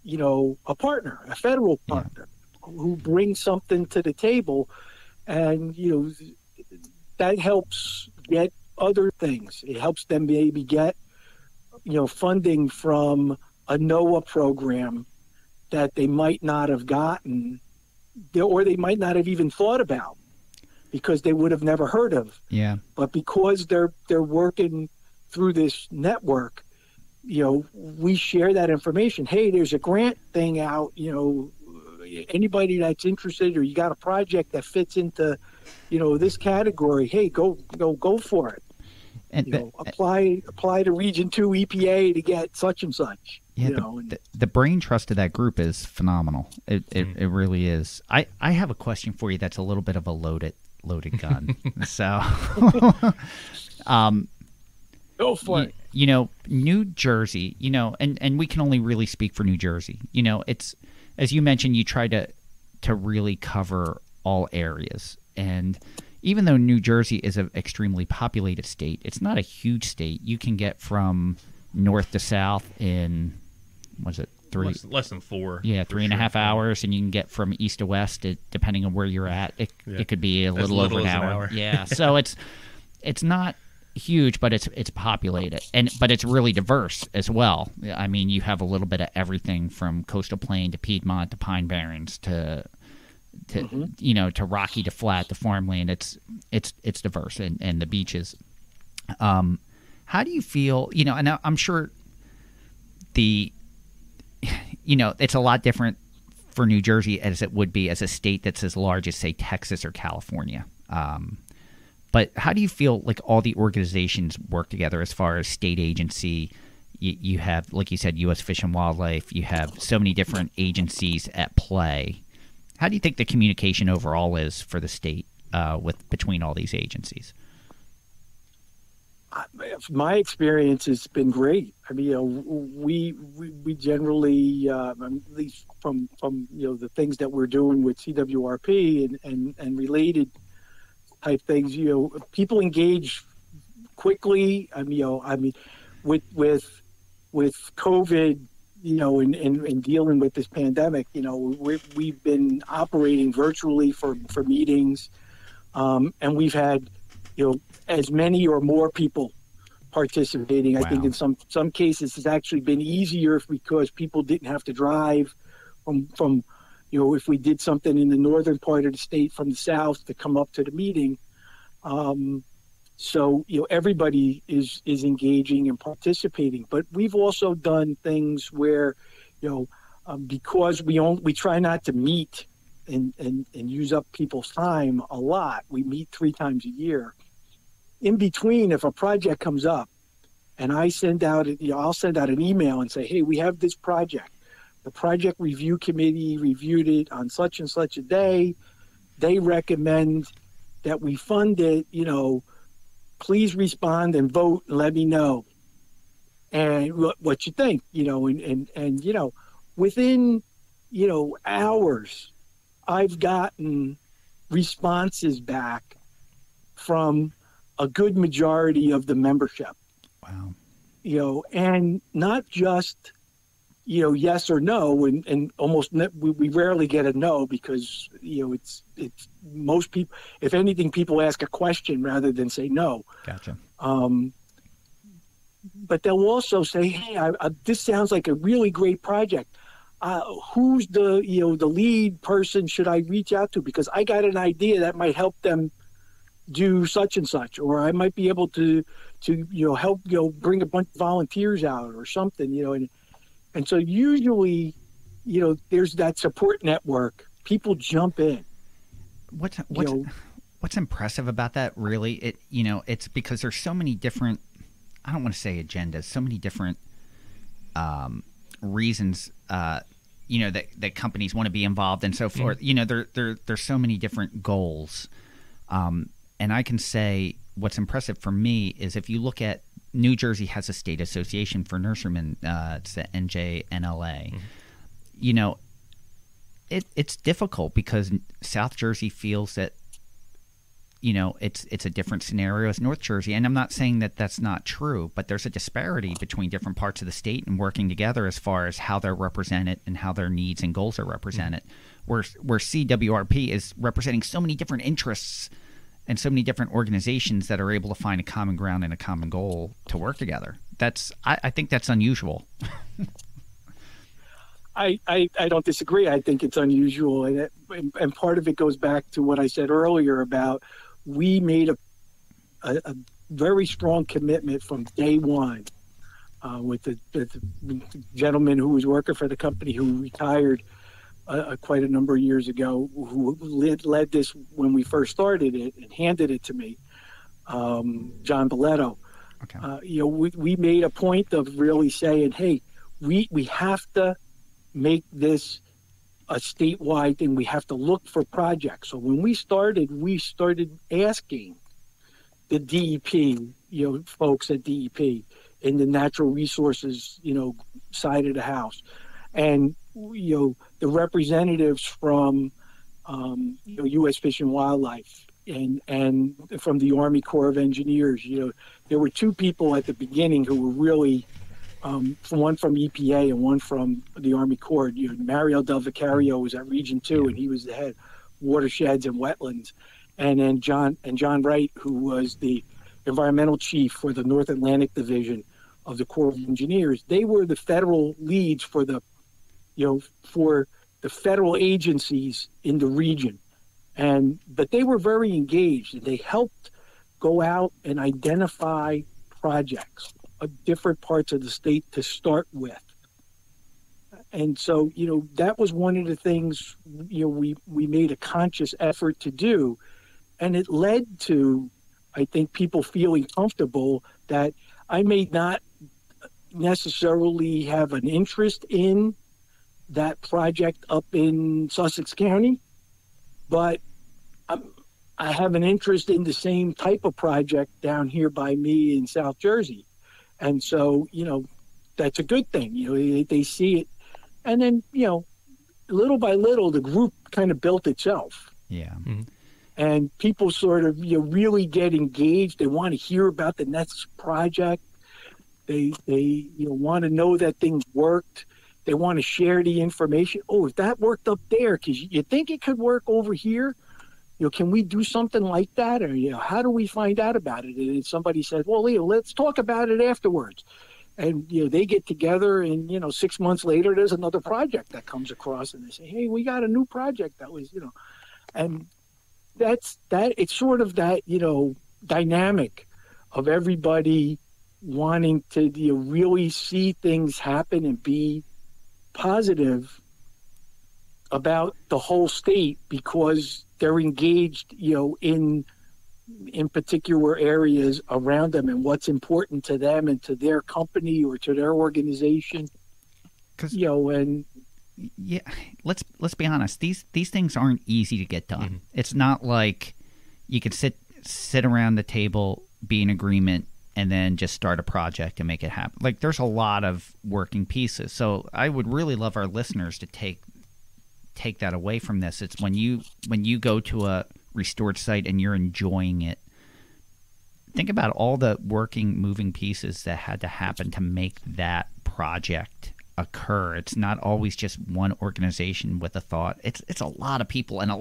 a partner, a federal partner, who brings something to the table, and that helps get other things. It helps them maybe get, funding from a NOAA program that they might not have gotten, or they might not have even thought about, because they would have never heard of. Yeah. But because they're working through this network, we share that information. Hey, there's a grant thing out, anybody that's interested, or you got a project that fits into, this category, hey, go for it. And apply to Region 2 EPA to get such and such. Yeah, the brain trust of that group is phenomenal. It really is. I have a question for you that's a little bit of a loaded gun. So, go for it. New Jersey. And we can only really speak for New Jersey. It's, as you mentioned, you try to really cover all areas. And even though New Jersey is an extremely populated state, it's not a huge state. You can get from north to south in, was it less than 4? Yeah, 3.5 hours, and you can get from east to west, depending on where you're at. It could be a little over an hour. Yeah, so it's not huge, but it's populated, but it's really diverse as well. I mean, you have a little bit of everything from coastal plain to Piedmont to Pine Barrens to to rocky to flat to farmland. It's diverse, and the beaches. How do you feel? And I'm sure it's a lot different for New Jersey as it would be as a state that's as large as, say, Texas or California. But how do you feel like all the organizations work together as far as state agency? You have, like you said, U.S. Fish and Wildlife. You have so many different agencies at play. How do you think the communication overall is for the state between all these agencies? My experience has been great. I mean, we generally, at least from the things that we're doing with CWRP and related type things, people engage quickly. I mean, with COVID, and dealing with this pandemic, we've been operating virtually for meetings, and we've had, as many or more people participating. Wow. I think in some cases it's actually been easier because people didn't have to drive from if we did something in the northern part of the state from the south to come up to the meeting. So everybody is engaging and participating. But we've also done things where because we try not to meet and use up people's time a lot. We meet 3 times a year. In between, if a project comes up, and I'll send out an email and say, hey, we have this project. The project review committee reviewed it on such and such a day. They recommend that we fund it. Please respond and vote and let me know. And what you think, and within, hours, I've gotten responses back from a good majority of the membership. Wow. And not just, yes or no, and almost we rarely get a no because, it's most people, if anything, people ask a question rather than say no. Gotcha. But they'll also say, hey, this sounds like a really great project. Who's the lead person should I reach out to? Because I got an idea that might help them do such and such, or I might be able to help bring a bunch of volunteers out or something, and so usually there's that support network. People jump in. What's impressive about that, really, it's because there's so many different I don't want to say agendas, so many different reasons, that companies want to be involved and so forth. There's so many different goals. And I can say what's impressive for me is if you look at New Jersey has a state association for nurserymen, it's the NJNLA. It's difficult because South Jersey feels that it's a different scenario as North Jersey. And I'm not saying that that's not true, but there's a disparity between different parts of the state and working together as far as how they're represented and how their needs and goals are represented. Where CWRP is representing so many different interests and so many different organizations that are able to find a common ground and a common goal to work together. I think that's unusual. I don't disagree. I think it's unusual. And part of it goes back to what I said earlier about we made a very strong commitment from day one with the gentleman who was working for the company who retired quite a number of years ago, who led this when we first started it and handed it to me, John Belletto. Okay. We made a point of really saying, hey, we have to make this a statewide thing. We have to look for projects. So when we started asking the DEP, folks at DEP in the natural resources, side of the house, and the representatives from U.S. Fish and Wildlife and from the Army Corps of Engineers. There were two people at the beginning who were really one from EPA and one from the Army Corps. Mario Del Vicario was at Region 2, and he was the head watersheds and wetlands. And then John Wright, who was the environmental chief for the North Atlantic Division of the Corps of Engineers. They were the federal leads for the federal agencies in the region. But they were very engaged, and they helped go out and identify projects of different parts of the state to start with. And so, that was one of the things, we made a conscious effort to do. And it led to, I think, people feeling comfortable that I may not necessarily have an interest in that project up in Sussex County, but I have an interest in the same type of project down here by me in South Jersey. And so, that's a good thing. They see it. And then, little by little, the group kind of built itself. Yeah. Mm-hmm. And people sort of, really get engaged. They want to hear about the next project. They want to know that things worked. They want to share the information. Oh, if that worked up there, because you think it could work over here, can we do something like that? Or, how do we find out about it? And somebody said, well, Leo, let's talk about it afterwards. And, they get together and, 6 months later, there's another project that comes across and they say, hey, we got a new project that was, and it's sort of that, dynamic of everybody wanting to really see things happen and be positive about the whole state because they're engaged, in particular areas around them and what's important to them and to their company or to their organization. And yeah, let's be honest. These things aren't easy to get done. Mm-hmm. It's not like you could sit around the table, be in agreement, and then just start a project and make it happen. Like, there's a lot of working pieces. So I would really love our listeners to take that away from this. It's when you go to a restored site and you're enjoying it, think about all the moving pieces that had to happen to make that project occur. It's not always just one organization with a thought. It's a lot of people and a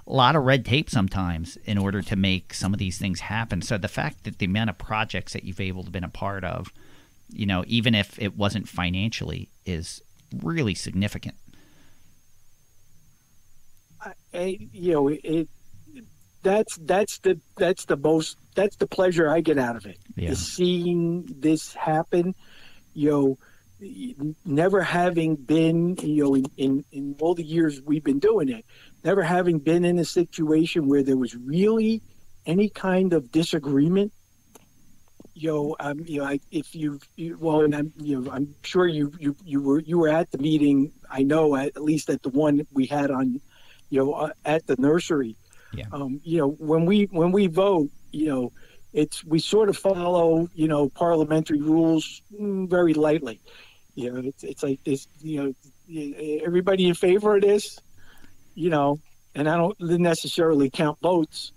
lot of red tape sometimes in order to make some of these things happen. So the fact that the amount of projects that you've able to been a part of, even if it wasn't financially, is really significant. That's the pleasure I get out of it. Yeah. Is seeing this happen, never having been, in all the years we've been doing it, never having been in a situation where there was really any kind of disagreement, if well, and I'm sure you were at the meeting. I know at least at the one we had on, at the nursery. Yeah. When we vote, we sort of follow, parliamentary rules very lightly. It's like this, everybody in favor of this, and I don't necessarily count votes.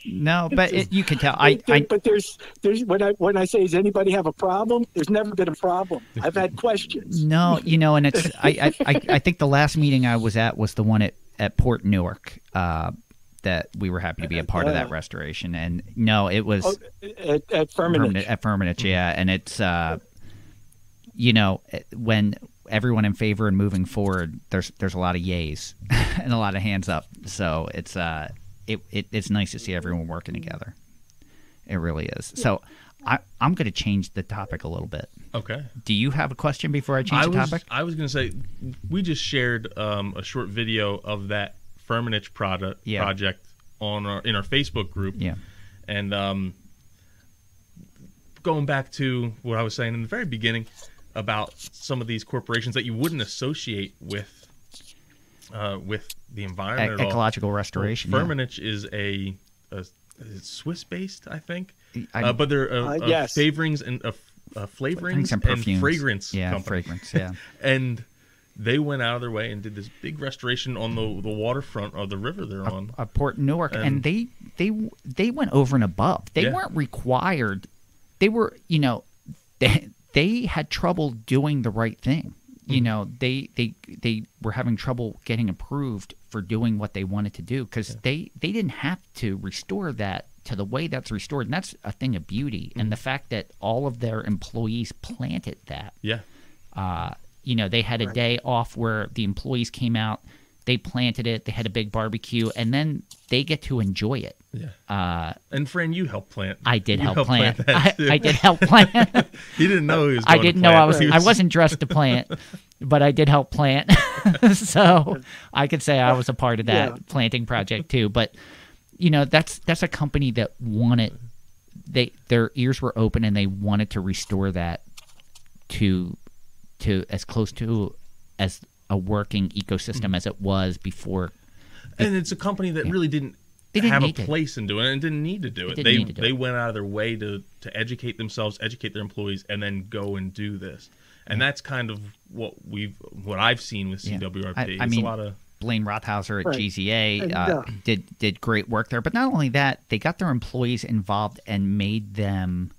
No, but you can tell. But there's when I say, does anybody have a problem? There's never been a problem. I've had questions. No, and it's I think the last meeting I was at was the one at Port Newark. That we were happy to be a part of that restoration, and no, it was at Firmenich. At Firmenich, yeah, and it's when everyone in favor and moving forward, there's a lot of yays and a lot of hands up. So it's it's nice to see everyone working together. It really is. So I'm going to change the topic a little bit. Okay. Do you have a question before I change the topic? I was going to say, we just shared a short video of that Firmenich project in our Facebook group. Yeah. And going back to what I was saying in the very beginning about some of these corporations that you wouldn't associate with the environment, ecological restoration. Firmenich is a Swiss-based, I think, but they're flavorings and flavorings and fragrance company. Fragrance, yeah. And they went out of their way and did this big restoration on the waterfront of the river they're on. Port Newark, and they went over and above. They weren't required. They were, they had trouble doing the right thing. They were having trouble getting approved for doing what they wanted to do because they didn't have to restore that to the way that's restored, and that's a thing of beauty. And the fact that all of their employees planted that. Yeah. They had a day off where the employees came out, they planted it, they had a big barbecue, and then they get to enjoy it. Yeah. And Fran, you helped plant. I did help plant. I did help plant. You didn't know he was going I didn't to plant. know I wasn't dressed to plant, but I did help plant. So I could say I was a part of that planting project too. But that's a company that wanted their ears were open and they wanted to restore that to as close to as a working ecosystem as it was before. And it's a company that really didn't have a place in doing it and didn't need to do it. They went out of their way to educate themselves, educate their employees, and then go and do this. And that's kind of what I've seen with CWRP. I mean, a lot of Blaine Rothhauser at GZA did great work there. But not only that, they got their employees involved and made them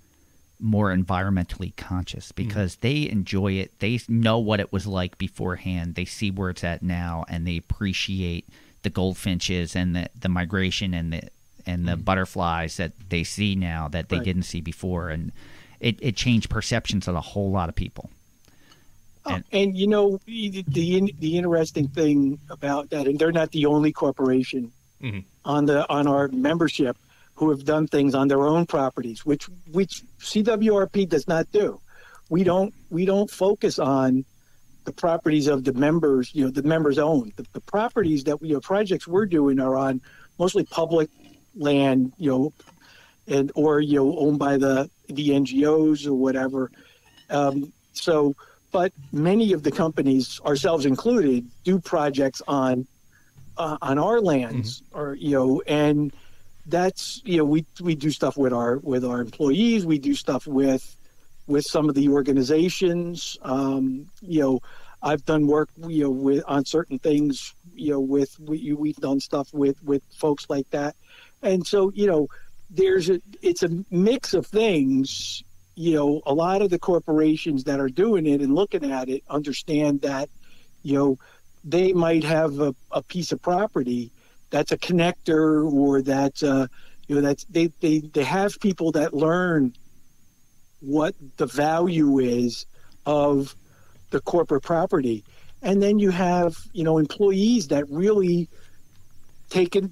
more environmentally conscious because they enjoy it. They know what it was like beforehand. They see where it's at now, and they appreciate the goldfinches and the migration and the butterflies that they see now that they didn't see before. And it changed perceptions of a whole lot of people. And the interesting thing about that, and they're not the only corporation on our membership who have done things on their own properties, which CWRP does not do. We don't focus on the properties of the members, the members own. The properties that projects we're doing are on mostly public land, and or owned by the NGOs or whatever. But many of the companies, ourselves included, do projects on our lands, or and that's we do stuff with our employees. We do stuff with some of the organizations. I've done work on certain things. We've done stuff with folks like that, and so it's a mix of things. A lot of the corporations that are doing it and looking at it understand that they might have a piece of property that's a connector, or that's they have people that learn what the value is of the corporate property, and then you have employees that really take an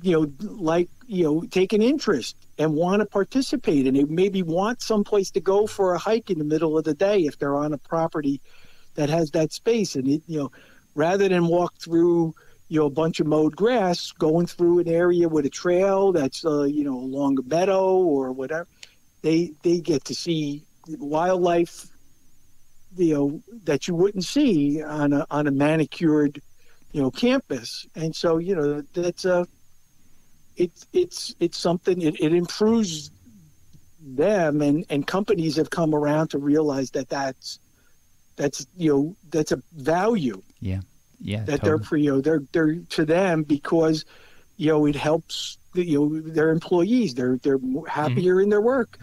interest and want to participate, and they maybe want someplace to go for a hike in the middle of the day if they're on a property that has that space, and rather than walk through a bunch of mowed grass, going through an area with a trail that's along a meadow or whatever, they get to see wildlife, that you wouldn't see on a manicured, campus. And so, that's it's something, it improves them, and companies have come around to realize that's a value. Yeah. That Totally. they're to them, because it helps their employees. They're happier in their work,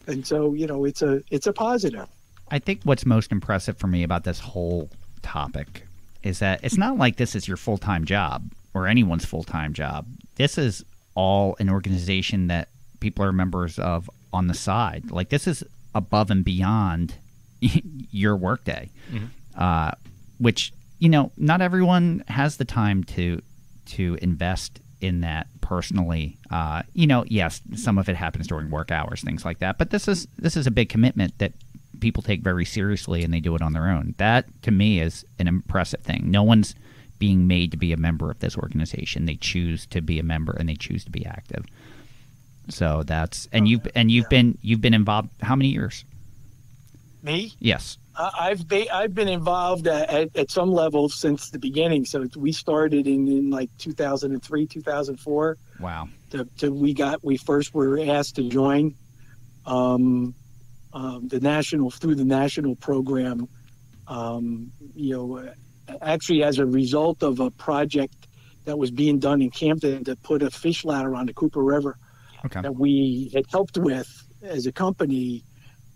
and so it's a positive. I think what's most impressive for me about this whole topic is that it's not like this is your full-time job or anyone's full-time job. This is all an organization that people are members of on the side. Like, this is above and beyond your workday, which, not everyone has the time to invest in that personally. Yes, some of it happens during work hours, things like that. But this is a big commitment that people take very seriously, and they do it on their own. That, to me, is an impressive thing. No one's being made to be a member of this organization. They choose to be a member, and they choose to be active. So that's you've been involved how many years? Me? Yes. I've been involved at some level since the beginning. So we started in like 2003, 2004. Wow. We first were asked to join the national program. Actually, as a result of a project that was being done in Camden to put a fish ladder on the Cwrp River, that we had helped with as a company,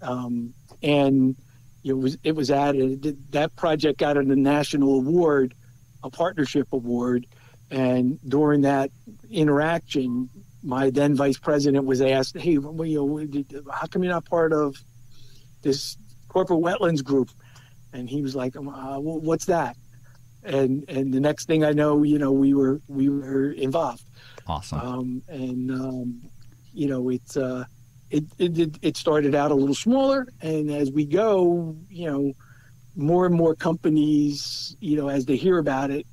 and it was added. That project got a national award, a partnership award, and during that interaction, my then vice president was asked, "Hey, how come you're not part of this corporate wetlands group?" And he was like, "What's that?" And the next thing I know, we were involved. Awesome. It started out a little smaller, and as we go, more and more companies, as they hear about it,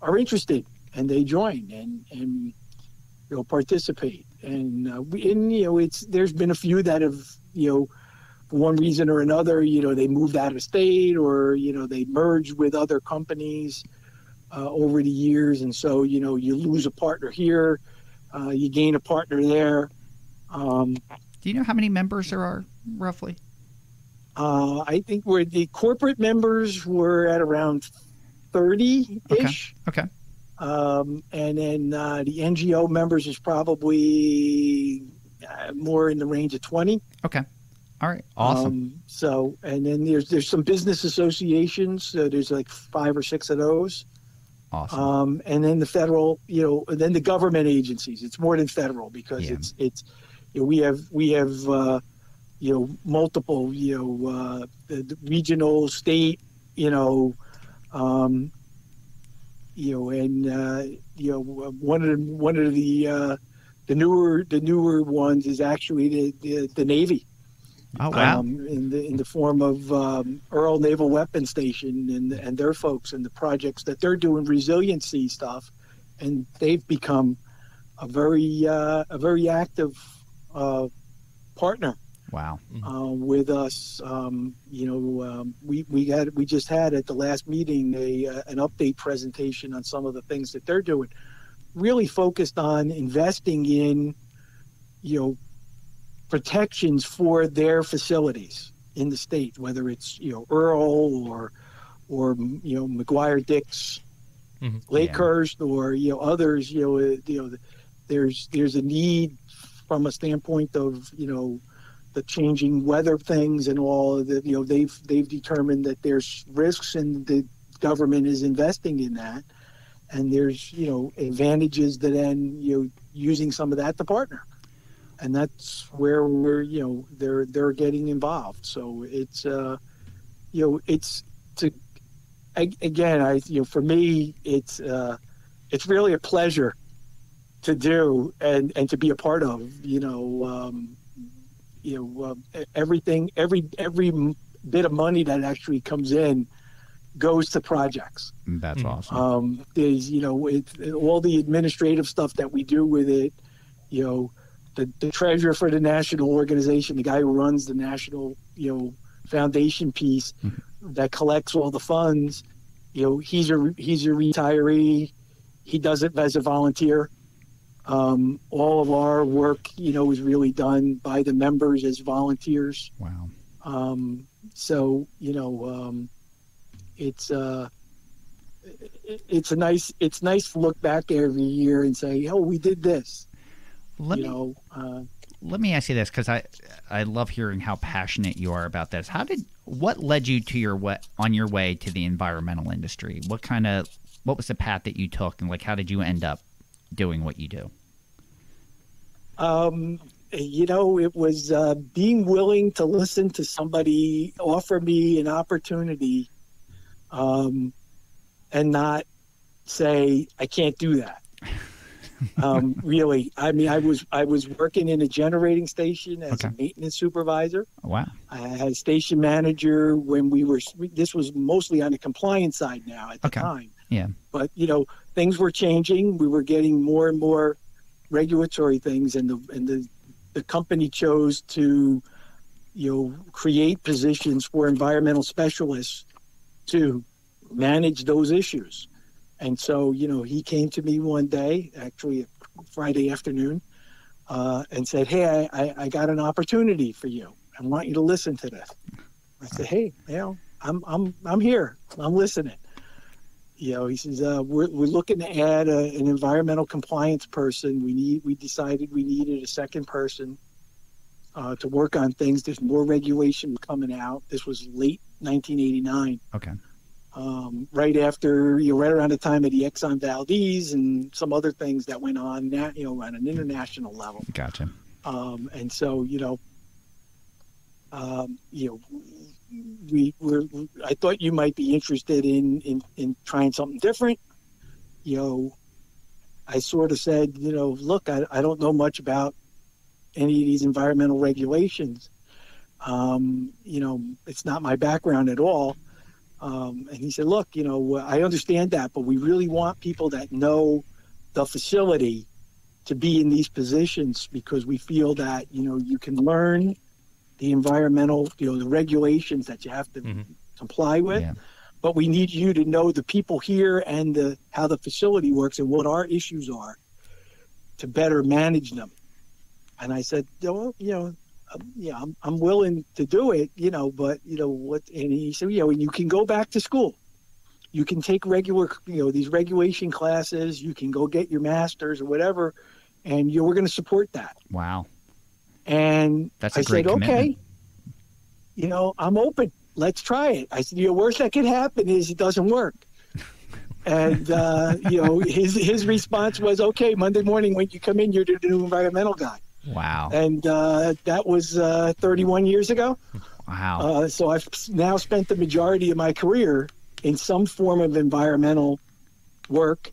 are interested, and they join and participate. And there's been a few that have, for one reason or another, they moved out of state, or they merged with other companies over the years, and so you lose a partner here, you gain a partner there. Do you know how many members there are, roughly? I think the corporate members were at around 30-ish. Okay. And then the NGO members is probably more in the range of 20. Okay. All right. Awesome. And then there's some business associations. So there's like 5 or 6 of those. Awesome. And then the federal, and then the government agencies. It's more than federal, because it's we have multiple, the regional, state, and one of the newer ones is actually the Navy. Oh, wow. In the form of Earl Naval Weapons Station and their folks, and the projects that they're doing, resiliency stuff, and they've become a very active partner. Wow. With us. We just had at the last meeting an update presentation on some of the things that they're doing, really focused on investing in protections for their facilities in the state, whether it's Earl or McGuire Dix, Lakehurst, or others. There's a need from a standpoint of the changing weather things and all of the, they've determined that there's risks, and the government is investing in that, and there's advantages that then using some of that to partner, and that's where we're they're getting involved. So it's it's to again, for me it's really a pleasure to do and to be a part of. Everything, every bit of money that actually comes in goes to projects. That's awesome. There's all the administrative stuff that we do with it. the treasurer for the national organization, the guy who runs the national, foundation piece that collects all the funds, he's a retiree. He does it as a volunteer. All of our work, is really done by the members as volunteers. Wow. So, it's nice to look back every year and say, oh, we did this. Let me ask you this, because I love hearing how passionate you are about this. What led you to on your way to the environmental industry? What was the path that you took, and how did you end up doing what you do? It was being willing to listen to somebody offer me an opportunity, and not say, I can't do that. Really, I mean, I was working in a generating station as a maintenance supervisor. Wow. I had a station manager when this was mostly on the compliance side now at the time. Yeah. But, things were changing. We were getting more and more regulatory things, and the company chose to, create positions for environmental specialists to manage those issues. And so, he came to me one day, actually Friday afternoon, and said, hey, I got an opportunity for you. I want you to listen to this. I said, hey, I'm here. I'm listening. He says, we're looking to add an environmental compliance person. We decided we needed a second person to work on things. There's more regulation coming out. This was late 1989. Okay. Right after, right around the time of the Exxon Valdez and some other things that went on, on an international level. Gotcha. And so, I thought you might be interested in trying something different. I sort of said, look, I don't know much about any of these environmental regulations. It's not my background at all. And he said, look, I understand that, but we really want people that know the facility to be in these positions, because we feel that, you can learn the environmental, the regulations that you have to comply with, but we need you to know the people here and how the facility works and what our issues are to better manage them. And I said, well, I'm willing to do it, but what? And he said, you can go back to school. You can take regular, these regulation classes. You can go get your master's or whatever, and we're going to support that. Wow. And I said, okay, I'm open. Let's try it. I said, worst that could happen is it doesn't work. And, his response was, okay, Monday morning when you come in, you're the new environmental guy. Wow. And that was 31 years ago. Wow. So I've now spent the majority of my career in some form of environmental work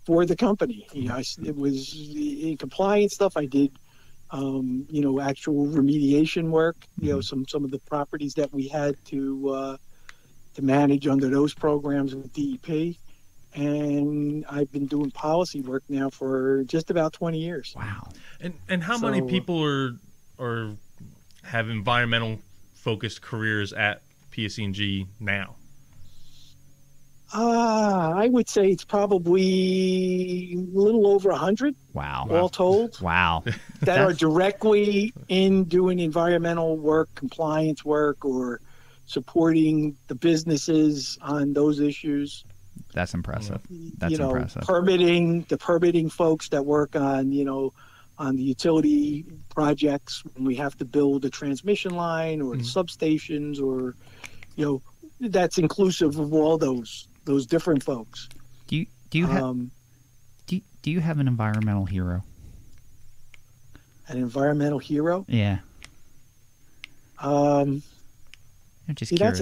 for the company. It was in compliance stuff. I did actual remediation work, some of the properties that we had to manage under those programs with DEP. And I've been doing policy work now for just about 20 years. Wow. And how many people are have environmental focused careers at PSE&G now? I would say it's probably a little over 100. Wow. All told. Wow. That are directly in doing environmental work, compliance work, or supporting the businesses on those issues. That's impressive. That's impressive. The permitting folks that work on, on the utility projects when we have to build a transmission line or substations, or, that's inclusive of all those different folks. Do you have an environmental hero? An environmental hero? Yeah. I'm just see, curious.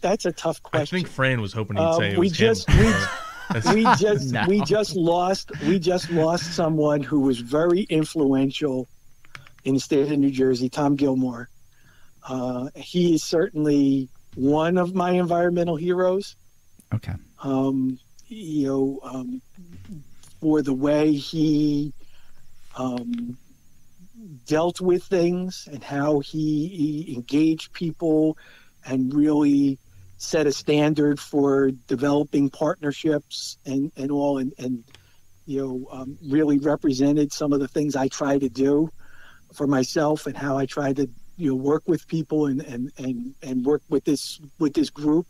that's a tough question. I think Fran was hoping he'd say it we was just him. we just lost someone who was very influential in the state of New Jersey, Tom Gilmore. He is certainly one of my environmental heroes. Okay. For the way he dealt with things and how he engaged people and really set a standard for developing partnerships and all, and really represented some of the things I try to do for myself and how I try to work with people and work with this group.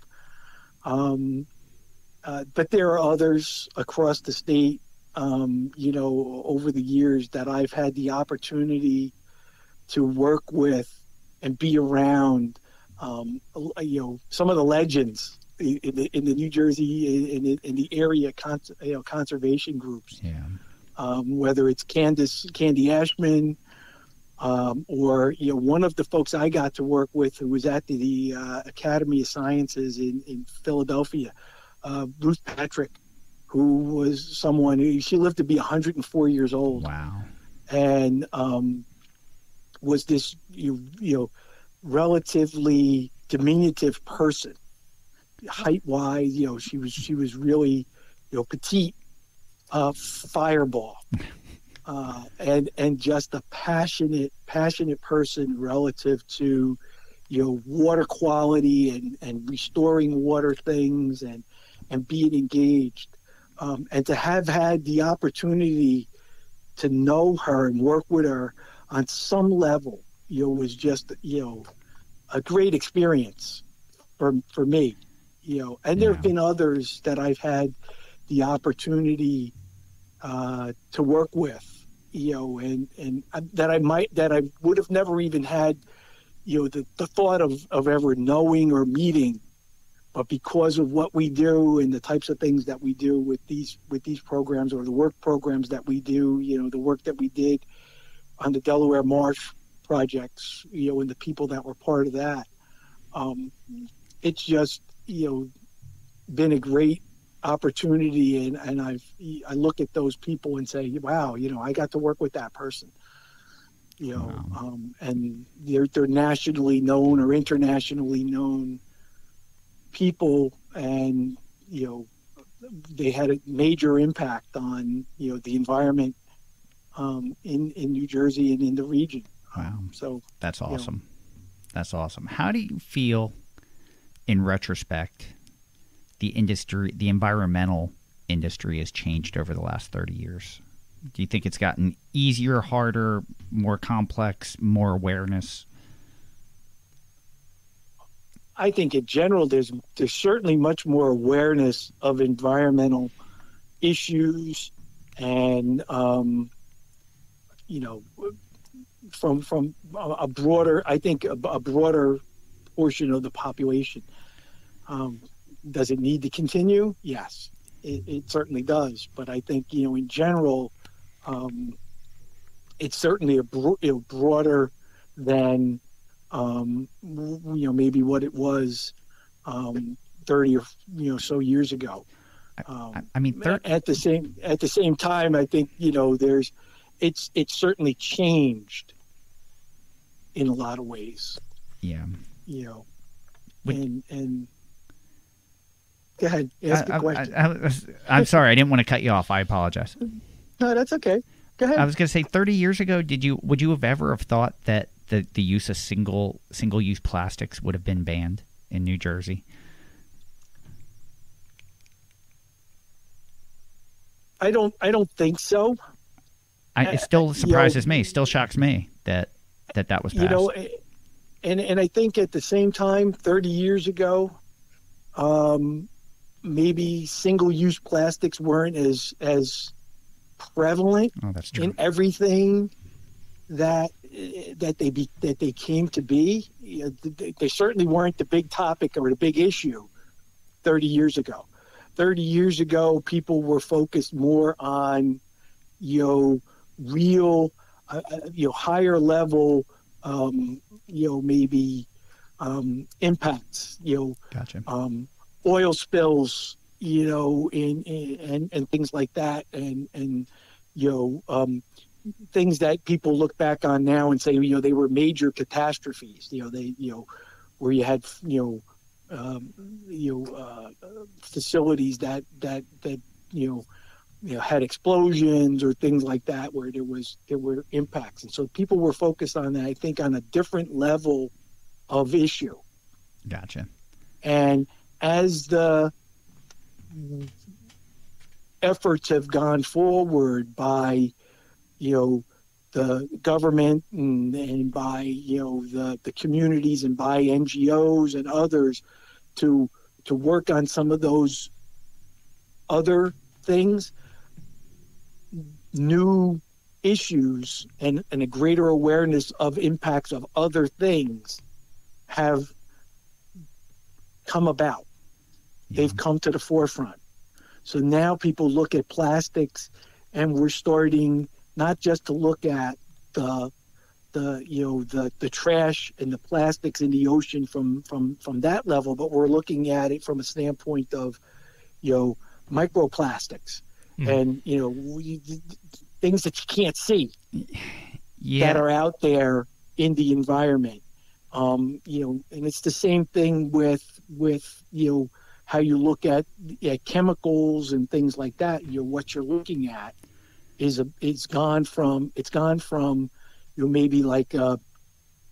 But there are others across the state, over the years that I've had the opportunity to work with and be around. Some of the legends in the New Jersey in the area conservation groups. Yeah. Whether it's Candy Ashman, or one of the folks I got to work with who was at the Academy of Sciences in Philadelphia, Ruth Patrick, who was someone she lived to be 104 years old. Wow. And was this relatively diminutive person, height wise. She was really petite, fireball. And just a passionate person relative to water quality and restoring water things and being engaged, and to have had the opportunity to know her and work with her on some level was just a great experience for me. And there have been others that I've had the opportunity to work with, and that I would have never even had, the thought of ever knowing or meeting, but because of what we do and the types of things that we do with these programs, or the work programs that we do, the work that we did on the Delaware Marsh projects, and the people that were part of that, it's just been a great opportunity, and I look at those people and say, wow, I got to work with that person, Wow. And they're nationally known or internationally known people, and they had a major impact on the environment in New Jersey and in the region. Wow. So that's awesome. That's awesome. How do you feel, in retrospect, the environmental industry has changed over the last 30 years? Do you think it's gotten easier, harder, more complex, more awareness? I think in general, there's certainly much more awareness of environmental issues, and from a broader, I think a broader portion of the population. Does it need to continue? Yes, it certainly does. But I think in general, it's certainly broader than maybe what it was 30 or so years ago. I mean, at the same time, I think it's certainly changed in a lot of ways. Yeah. And go ahead, ask a question. I'm sorry, I didn't want to cut you off. I apologize. No, that's okay. Go ahead. I was going to say, 30 years ago, would you have ever have thought that the use of single-use plastics would have been banned in New Jersey? I don't think so. It still surprises me, still shocks me that was passed. And I think at the same time, 30 years ago, maybe single-use plastics weren't as prevalent in everything that they came to be. They certainly weren't the big topic or the big issue 30 years ago. 30 years ago, people were focused more on real higher level maybe impacts, Gotcha. Oil spills, and things like that, and things that people look back on now and say, they were major catastrophes, where you had, facilities that had explosions or things like that where there were impacts. And so people were focused on that, I think, on a different level of issue. Gotcha. And as the efforts have gone forward by, the government and by, the communities and by NGOs and others to work on some of those other things, new issues and a greater awareness of impacts of other things have come about. Yeah. They've come to the forefront. So now people look at plastics, and we're starting not just to look at the trash and the plastics in the ocean from that level, but we're looking at it from a standpoint of, microplastics and, things that you can't see that are out there in the environment. And it's the same thing with how you look at chemicals and things like that. What you're looking at it's gone from maybe like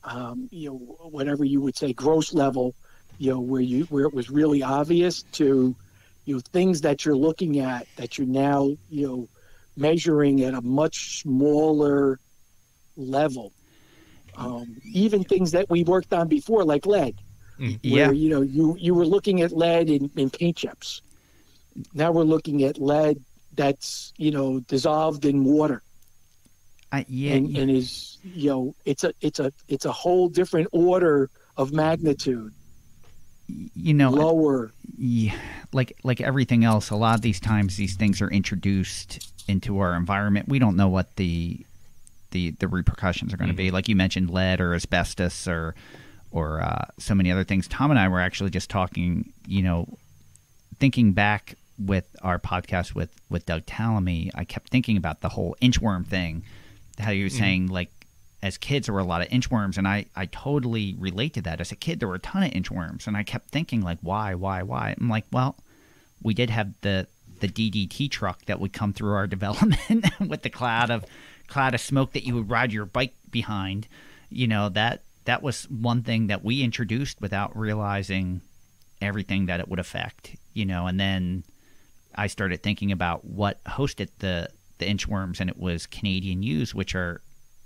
whatever you would say gross level, where it was really obvious to things that you're looking at that you're now measuring at a much smaller level. Even things that we worked on before, like lead, where you were looking at lead in paint chips. Now we're looking at lead that's dissolved in water. And is it's a whole different order of magnitude. Lower. Yeah, like everything else, a lot of these times these things are introduced into our environment. We don't know what the repercussions are going to be. Like you mentioned, lead or asbestos or so many other things. Tom and I were actually just talking, thinking back with our podcast with Doug Tallamy. I kept thinking about the whole inchworm thing, how you were saying, like, as kids there were a lot of inchworms, and I totally relate to that. As a kid there were a ton of inchworms, and I kept thinking, like, why? I'm like, well, we did have the DDT truck that would come through our development with the cloud of smoke that you would ride your bike behind. That was one thing that we introduced without realizing everything that it would affect, and then I started thinking about what hosted the inchworms, and it was Canadian yews, which are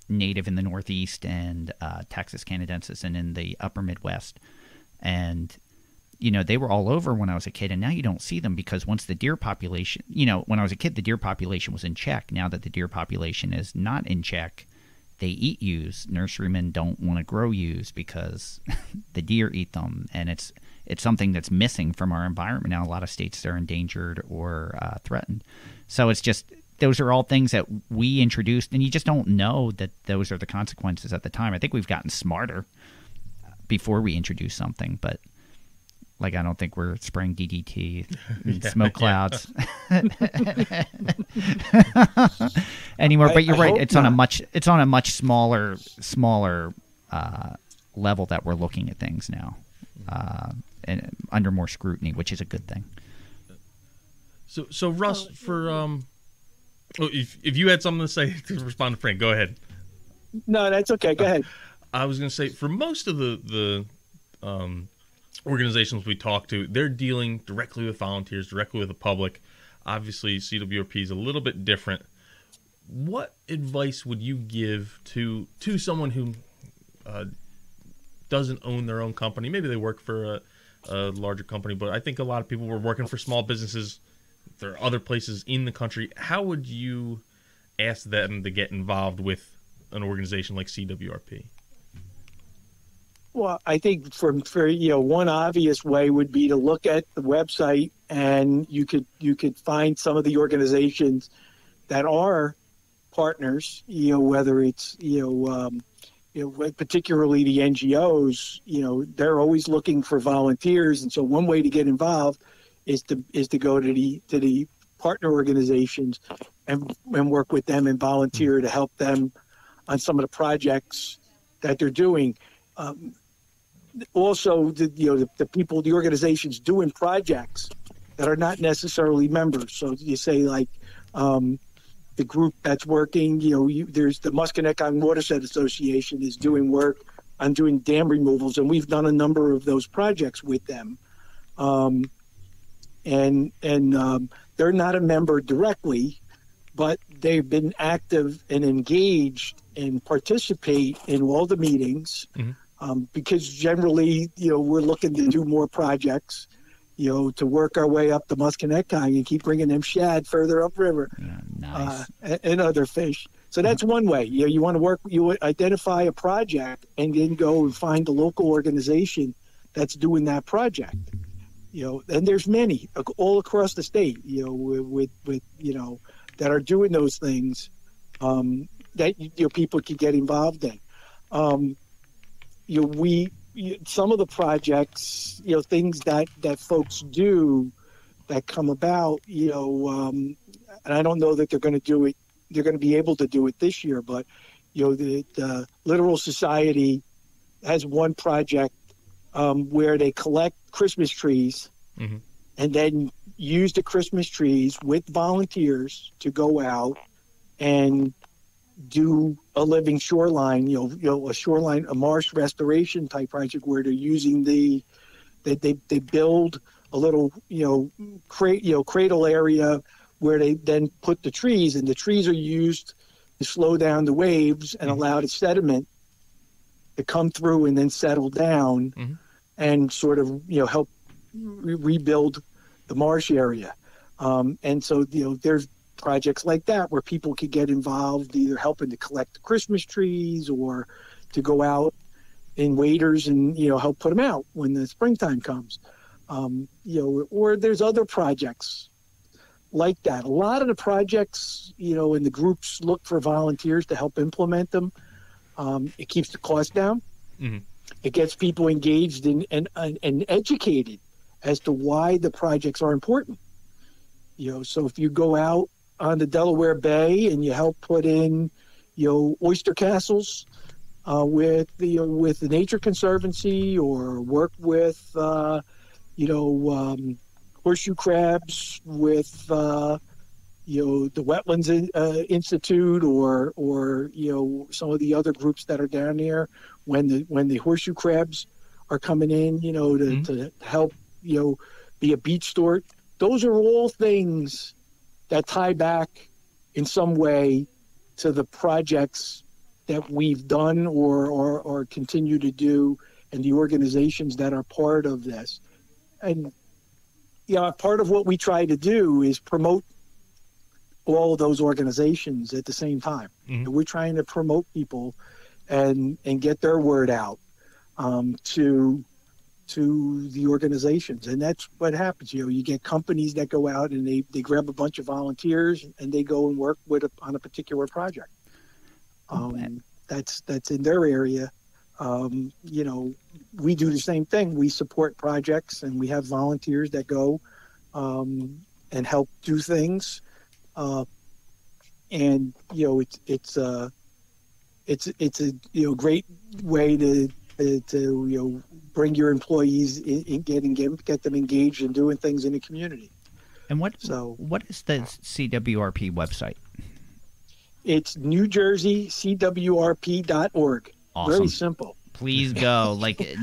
native in the Northeast and Texas canadensis and in the upper Midwest. And, they were all over when I was a kid, and now you don't see them because once the deer population, when I was a kid, the deer population was in check. Now that the deer population is not in check, they eat yews. Nurserymen don't want to grow yews because the deer eat them, and it's something that's missing from our environment now. A lot of states are endangered or threatened. So it's just, those are all things that we introduced, and you just don't know that those are the consequences at the time. I think we've gotten smarter before we introduce something, but like, I don't think we're spraying DDT in smoke clouds anymore. But you're right; it's on a much smaller level that we're looking at things now, and under more scrutiny, which is a good thing. So Russ, for if you had something to say to respond to Frank, go ahead. No, that's okay. Go ahead. I was going to say, for most of the organizations we talk to, they're dealing directly with volunteers, directly with the public. Obviously, CWRP is a little bit different. What advice would you give to someone who doesn't own their own company? Maybe they work for a larger company, but I think a lot of people were working for small businesses. There are other places in the country. How would you ask them to get involved with an organization like CWRP? Well, I think for one obvious way would be to look at the website, and you could find some of the organizations that are partners. Whether it's particularly the NGOs. They're always looking for volunteers, and so one way to get involved is to go to the partner organizations and work with them and volunteer to help them on some of the projects that they're doing. Also, the people, the organizations doing projects, that are not necessarily members. So you say like the group that's working, there's the Musconetcong Watershed Association is doing work on doing dam removals, and we've done a number of those projects with them. And they're not a member directly, but they've been active and engaged and participate in all the meetings, because generally, we're looking to do more projects, to work our way up the Musconetcong and keep bringing them shad further upriver, Nice. and other fish. So that's one way. You want to work, you identify a project and then go and find the local organization that's doing that project. And there's many all across the state, with that are doing those things, that people can get involved in. Some of the projects, things that folks do that come about, and I don't know that they're going to do it. They're going to be able to do it this year, but the Littoral Society has one project where they collect Christmas trees and then use the Christmas trees with volunteers to go out and do a living shoreline, a marsh restoration type project where they're using they build a little, cradle area where they then put the trees, and the trees are used to slow down the waves and allow the sediment to come through and then settle down and sort of, help rebuild the marsh area. And so, there's projects like that where people could get involved, either helping to collect the Christmas trees or to go out in waders and, help put them out when the springtime comes. Or there's other projects like that. A lot of the projects, and the groups look for volunteers to help implement them. It keeps the cost down. It gets people engaged and educated as to why the projects are important. So if you go out on the Delaware Bay and you help put in, oyster castles with the Nature Conservancy, or work with, horseshoe crabs with, the Wetlands Institute, or some of the other groups that are down there when the horseshoe crabs are coming in, to help, be a beach steward. Those are all things that tie back in some way to the projects that we've done or continue to do, and the organizations that are part of this. And part of what we try to do is promote all of those organizations at the same time. And we're trying to promote people and get their word out to the organizations. And that's what happens. You get companies that go out and they grab a bunch of volunteers and they go and work on a particular project. That's in their area. We do the same thing. We support projects, and we have volunteers that go and help do things. And it's a great way to bring your employees in, get them engaged in doing things in the community. And what is the CWRP website? It's NewJerseyCWRP.org. Awesome. Very simple. Please go.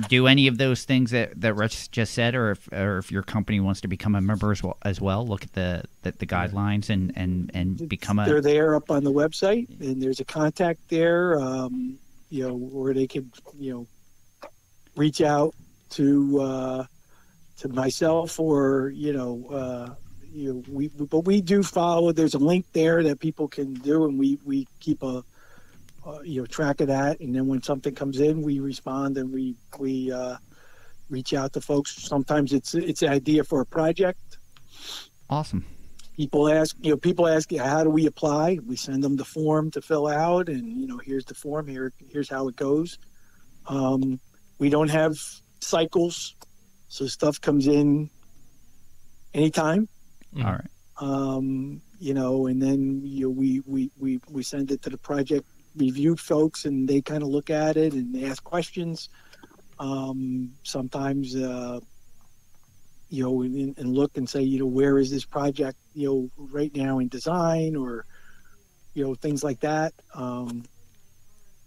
Do any of those things that Rich just said, or if your company wants to become a member as well, look at the guidelines and become a. They're there up on the website, and there's a contact there, where they can, reach out to myself, or but we do follow. There's a link there that people can do, and we keep a track of that. And then when something comes in, we respond, and we reach out to folks. Sometimes it's an idea for a project. Awesome. People ask, how do we apply? We send them the form to fill out, and here's the form. Here's how it goes. We don't have cycles, so stuff comes in anytime. All right. And then we send it to the project review folks, and they kind of look at it and they ask questions. Sometimes and look and say, where is this project, right now in design, or, things like that.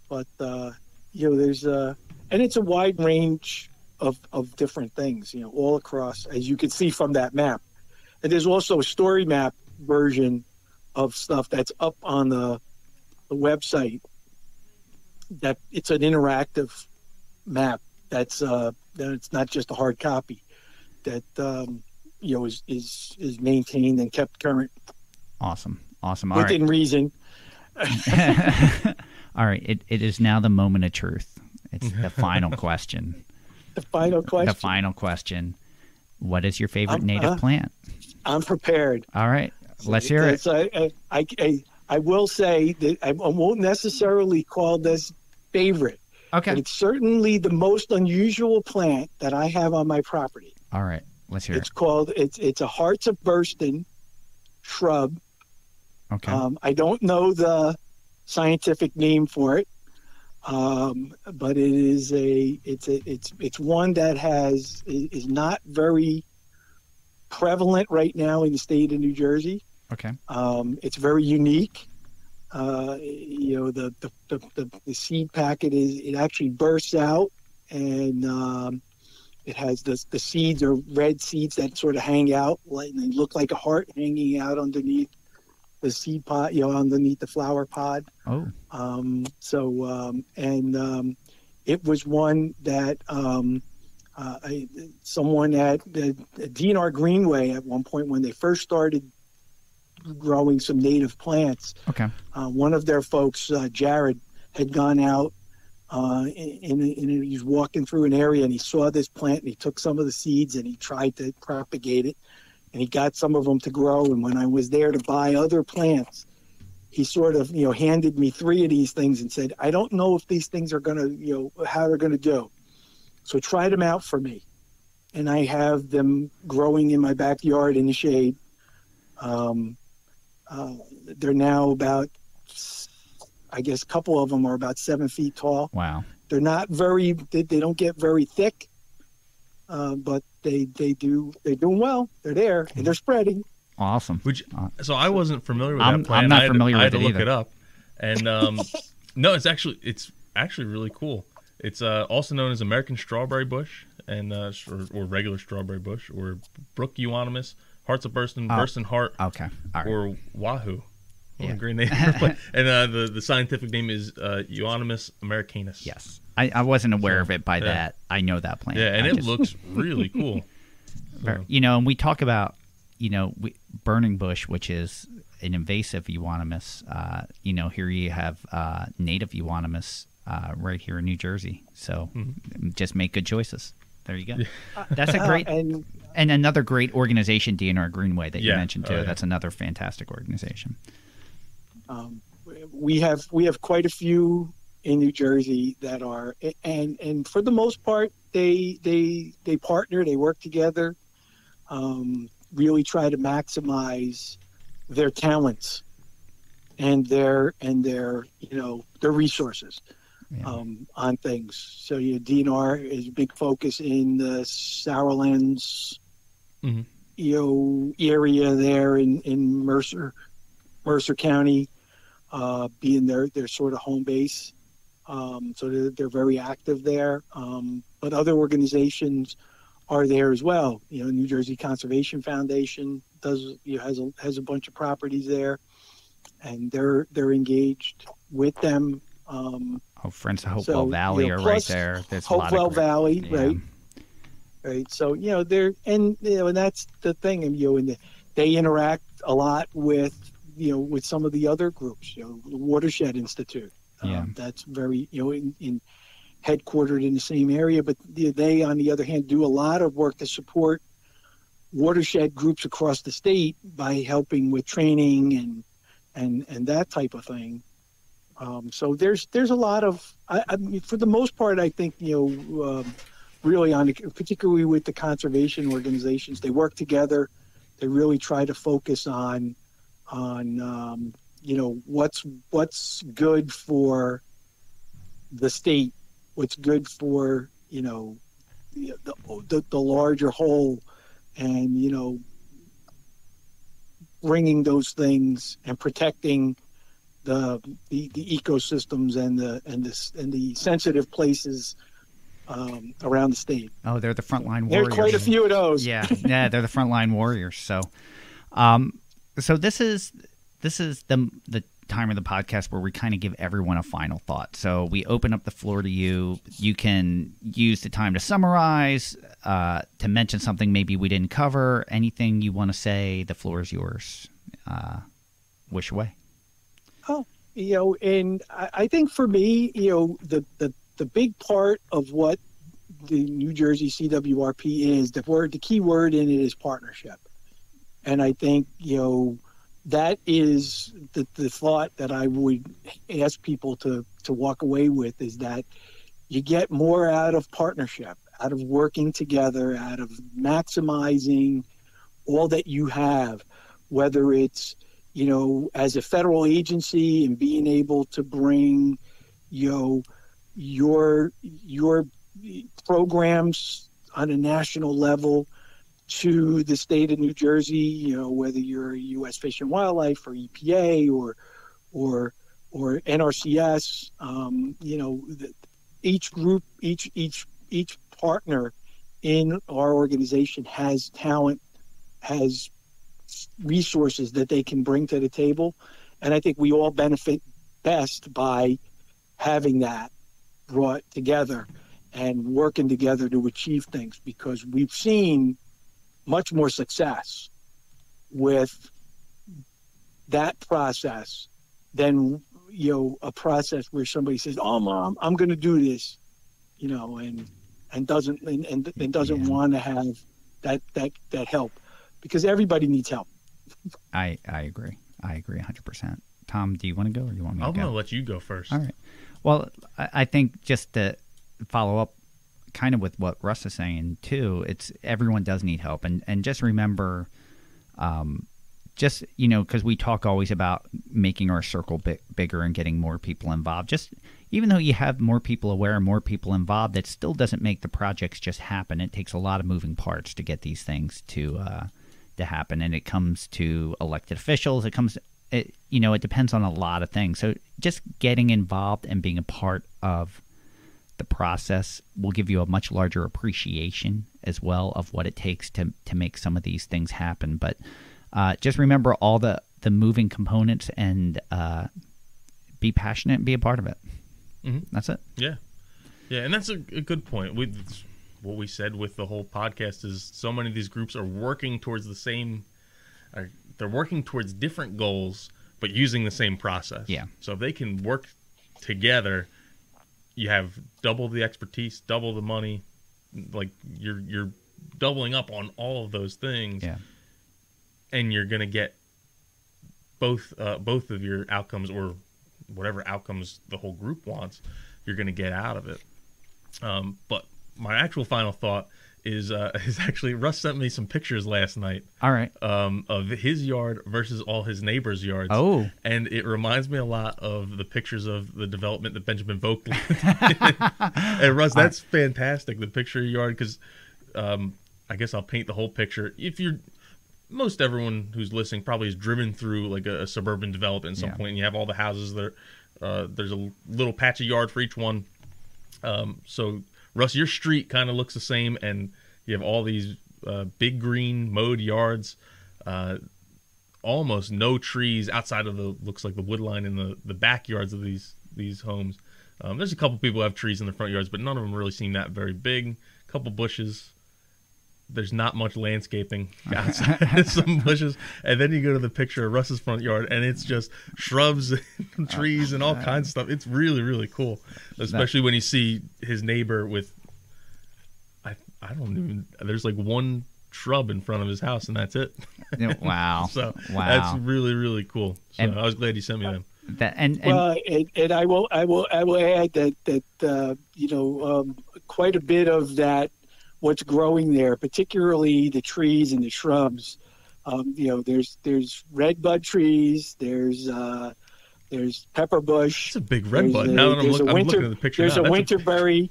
But there's and it's a wide range of different things, all across, as you can see from that map. And there's also a story map version of stuff that's up on the website. That it's an interactive map that it's not just a hard copy. That is maintained and kept current. Awesome. Within reason. All right. It is now the moment of truth. It's the final question. The final question. What is your favorite native plant? I'm prepared. All right. Let's hear it. I will say that I won't necessarily call this favorite. Okay. But it's certainly the most unusual plant that I have on my property. All right. Let's hear it. It's a Hearts of Burston shrub. Okay. I don't know the scientific name for it, but it's one that is not very prevalent right now in the state of New Jersey. Okay. It's very unique. The seed packet it actually bursts out, and it has the seeds are red seeds that sort of hang out, and they look like a heart hanging out underneath the seed pod, underneath the flower pod. Oh. It was one that someone at the DNR Greenway at one point, when they first started growing some native plants. Okay. One of their folks, Jared, had gone out and he was walking through an area, and he saw this plant, and he took some of the seeds and he tried to propagate it, and he got some of them to grow. And when I was there to buy other plants, he sort of, handed me 3 of these things and said, I don't know if these things are going to, how they're going to do. So try them out for me. And I have them growing in my backyard in the shade. They're now about, I guess a couple of them are about 7 feet tall. Wow. They're not they don't get very thick, but they're doing well. They're there and they're spreading. Awesome. So I wasn't familiar with that plant. I'm not familiar with it I had to either. look it up. And no, it's actually really cool. It's also known as American strawberry bush, and or regular strawberry bush, or Brook euonymus, Hearts of Burston, Burston heart, okay, all right. or wahoo. Yeah. Green name. And the scientific name is Euonymus americanus. Yes, I wasn't aware of it by that. I know that plant. Yeah, and it looks really cool. And we talk about burning bush, which is an invasive euonymus. Here you have native euonymus right here in New Jersey. So just make good choices. There you go. That's a great and another great organization, DNR Greenway, that you mentioned too. That's another fantastic organization. We have quite a few in New Jersey that are, and for the most part, they partner, they work together, really try to maximize their talents and their resources on things. So DNR is a big focus in the Sourlands area there in Mercer County, being their sort of home base. So they're very active there. But other organizations are there as well. New Jersey Conservation Foundation has a bunch of properties there, and they're engaged with them. Friends of Hopewell Valley are right there. There's Hopewell Valley, right? Right. So they're and that's the thing, and they interact a lot with some of the other groups. The Watershed Institute. That's very in headquartered in the same area, but they on the other hand do a lot of work to support watershed groups across the state by helping with training and that type of thing. So there's a lot of, I mean, for the most part, I think, really particularly with the conservation organizations, they work together. They really try to focus on what's good for the state, what's good for, the larger whole, and bringing those things and protecting the ecosystems and the sensitive places around the state. Oh, they're the frontline warriors. There are quite a few of those. Yeah, they're the frontline warriors. So, so this is the time of the podcast where we kind of give everyone a final thought. So we open up the floor to you. You can use the time to summarize, to mention something maybe we didn't cover. Anything you want to say, the floor is yours. Wish away. Oh, and I think for me, the big part of what the New Jersey CWRP is, the key word in it is partnership. And I think, that is the thought that I would ask people to walk away with, is that you get more out of partnership, out of working together, out of maximizing all that you have, whether it's, as a federal agency and being able to bring, your programs on a national level to the state of New Jersey, whether you're U.S. Fish and Wildlife or EPA or NRCS, each group, each partner in our organization has talent, has resources that they can bring to the table, and I think we all benefit best by having that brought together and working together to achieve things, because we've seen much more success with that process than a process where somebody says, "Oh, Mom, I'm going to do this," and doesn't want to have that help, because everybody needs help. I agree. I agree 100%. Tom, do you want to go, or do you want me to go? I'm going to let you go first. All right. Well, I think just to follow up kind of with what Russ is saying too, it's everyone does need help, and just remember, because we talk always about making our circle bigger and getting more people involved. Just even though you have more people aware and more people involved, that still doesn't make the projects just happen. It takes a lot of moving parts to get these things to happen, and it comes to elected officials. It depends on a lot of things. So just getting involved and being a part of the process will give you a much larger appreciation as well of what it takes to make some of these things happen. But just remember all the moving components, and be passionate and be a part of it. Mm-hmm. That's it. Yeah, and that's a good point. What we said with the whole podcast is so many of these groups are working towards the same. They're working towards different goals, but using the same process. Yeah. So if they can work together, you have double the expertise, double the money. Like you're doubling up on all of those things. Yeah. And you're going to get both of your outcomes, or whatever outcomes the whole group wants, you're going to get out of it. But my actual final thought is actually Russ sent me some pictures last night. All right. Of his yard versus all his neighbors' yards. Oh. And it reminds me a lot of the pictures of the development that Benjamin Volk did. And Russ, that's fantastic, the picture of your yard, because I guess I'll paint the whole picture. Most everyone who's listening probably has driven through like a suburban development at some point, and you have all the houses there. There's a little patch of yard for each one. So Russ, your street kind of looks the same, and you have all these big green mowed yards, almost no trees outside of looks like the wood line in the backyards of these homes. There's a couple people who have trees in the front yards, but none of them really seem that very big. A couple bushes. There's not much landscaping outside. Some bushes, and then you go to the picture of Russ's front yard, and it's just shrubs and trees and all kinds of stuff. It's really, really cool, especially when you see his neighbor with there's like one shrub in front of his house, and that's it. Wow. So that's really, really cool. So I was glad you sent me them. And I will add that quite a bit of that. What's growing there, particularly the trees and the shrubs, there's redbud trees, there's pepper bush. It's a big redbud. Now that I'm looking at the picture, there's a winterberry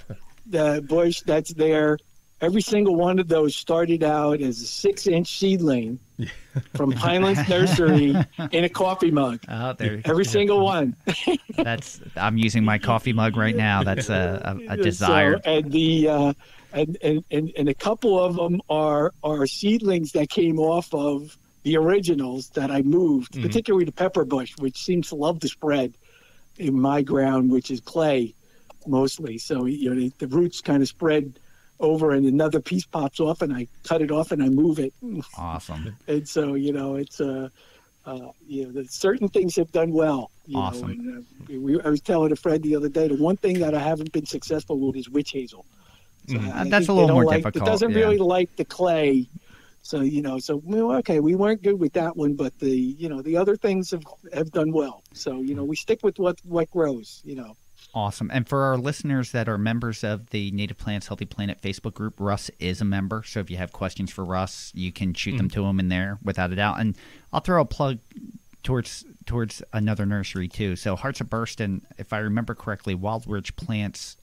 bush that's there. every single one of those started out as a 6-inch seedling from Pinelands Nursery in a coffee mug. Oh, there. Every single one. I'm using my coffee mug right now. That's a desire. So, and a couple of them are seedlings that came off of the originals that I moved, particularly the pepper bush, which seems to love to spread in my ground, which is clay mostly. So the roots kind of spread over, and another piece pops off, and I cut it off and I move it. Awesome. And so it's certain things have done well. Awesome. I was telling a friend the other day, the one thing that I haven't been successful with is witch hazel. So that's a little more difficult. It doesn't really like the clay. So, okay, we weren't good with that one, but the other things have done well. So, we stick with what grows, Awesome. And for our listeners that are members of the Native Plants Healthy Planet Facebook group, Russ is a member. So if you have questions for Russ, you can shoot them to him in there without a doubt. And I'll throw a plug towards another nursery too. So Hearts of Burston, if I remember correctly, Wild Ridge Plants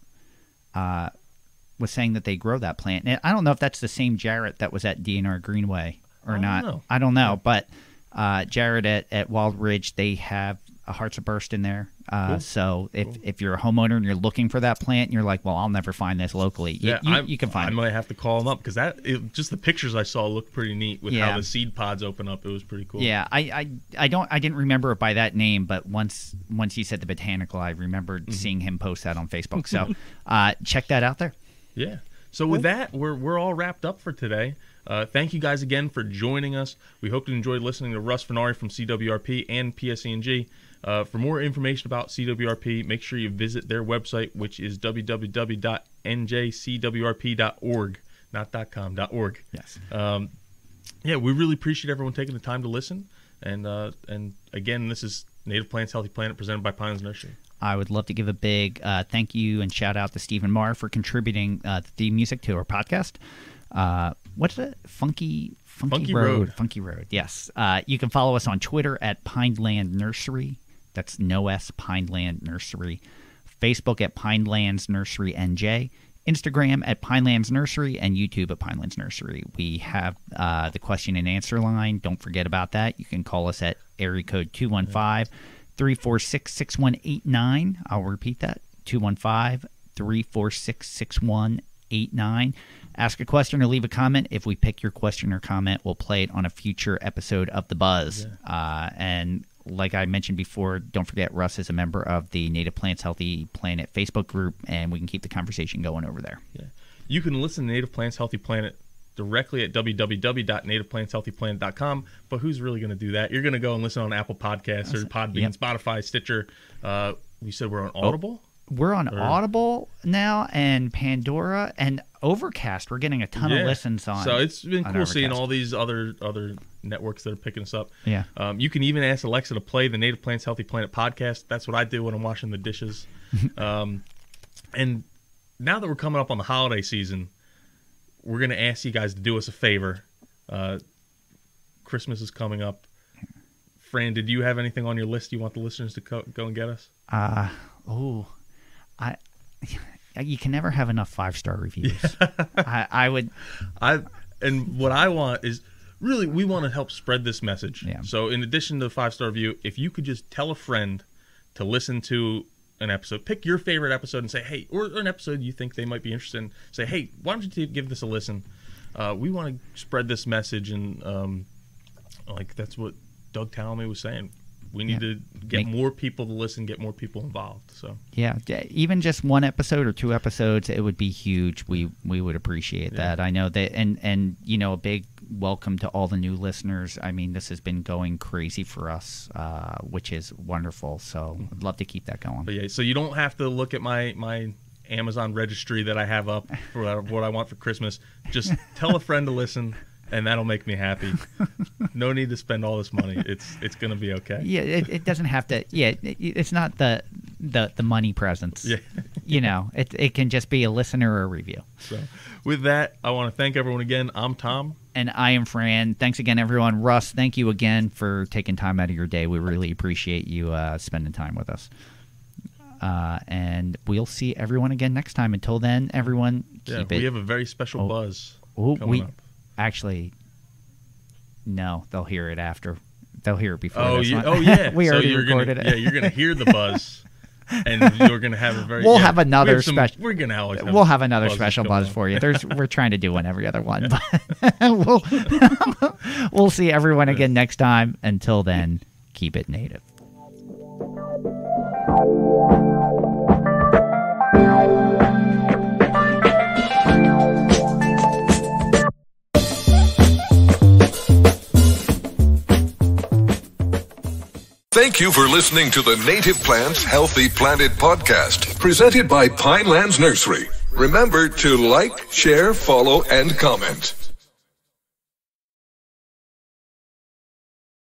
was saying that they grow that plant. And I don't know if that's the same Jarrett that was at DNR Greenway or not. I don't know. But Jarrett at Wild Ridge, they have a Hearts of Burston there. Cool. So if you're a homeowner and you're looking for that plant and you're like, well, I'll never find this locally, you can find it. I might have to call them up because just the pictures I saw looked pretty neat with how the seed pods open up. It was pretty cool. Yeah, I didn't remember it by that name, but once you said the botanical, I remembered seeing him post that on Facebook. So check that out there. Yeah. So with that, we're all wrapped up for today. Thank you guys again for joining us. We hope you enjoyed listening to Russ Fenari from Cwrp and PSE&G. For more information about Cwrp, make sure you visit their website, which is www.njcwrp.org, not .com, .org. Yes. We really appreciate everyone taking the time to listen. And again, this is Native Plants Healthy Planet presented by Pinelands Nursery. I would love to give a big thank you and shout out to Stephen Marr for contributing the theme music to our podcast. What's it? Funky Road. Funky Road, yes. You can follow us on Twitter at Pineland Nursery. That's no S, Pineland Nursery. Facebook at Pinelands Nursery NJ. Instagram at Pinelands Nursery, and YouTube at Pinelands Nursery. We have the question and answer line. Don't forget about that. You can call us at area code 215-346-6189. I'll repeat that, 215-346-6189. Ask a question or leave a comment. If we pick your question or comment, we'll play it on a future episode of The Buzz. Yeah. And like I mentioned before, don't forget Russ is a member of the Native Plants Healthy Planet Facebook group, and we can keep the conversation going over there. Yeah. You can listen to Native Plants Healthy Planet directly at www.nativeplantshealthyplanet.com, but who's really going to do that? You're going to go and listen on Apple Podcasts or Podbean, Spotify, Stitcher. We said we're on Audible? We're on Audible now and Pandora and Overcast. We're getting a ton of listens on. So it's been cool seeing all these other networks that are picking us up. Yeah. You can even ask Alexa to play the Native Plants Healthy Planet podcast. That's what I do when I'm washing the dishes. And now that we're coming up on the holiday season, we're going to ask you guys to do us a favor. Christmas is coming up. Fran, did you have anything on your list you want the listeners to go and get us? You can never have enough 5-star reviews. And what I want is really we want to help spread this message. Yeah. So in addition to the 5-star review, if you could just tell a friend to listen to an episode, pick your favorite episode and say, hey, or an episode you think they might be interested in, say, hey, why don't you give this a listen? We want to spread this message, and that's what Doug Talamy was saying. We need to get more people to listen, get more people involved. So yeah, even just one episode or 2 episodes, it would be huge. We would appreciate that. I know that, and a big welcome to all the new listeners. I mean, this has been going crazy for us, which is wonderful. So I'd love to keep that going. But so you don't have to look at my Amazon registry that I have up for what I want for Christmas. Just tell a friend to listen. And that'll make me happy. No need to spend all this money. It's going to be okay. Yeah, it doesn't have to. Yeah, it's not the money presents. Yeah. It can just be a listener or a review. So, with that, I want to thank everyone again. I'm Tom. And I am Fran. Thanks again, everyone. Russ, thank you again for taking time out of your day. We really appreciate you spending time with us. And we'll see everyone again next time. Until then, everyone, keep it. We have a very special buzz coming up. Actually, no, they'll hear it after. They'll hear it before. Oh, this yeah. one. Oh, yeah. We already recorded it. Yeah, you're going to hear the buzz. And you're going to have a very. We'll have another special. We're going to always have. We'll have another special buzz for you. We're trying to do one every other one, but we'll see everyone again next time. Until then, keep it native. Thank you for listening to the Native Plants Healthy Planet podcast, presented by Pinelands Nursery. Remember to like, share, follow, and comment.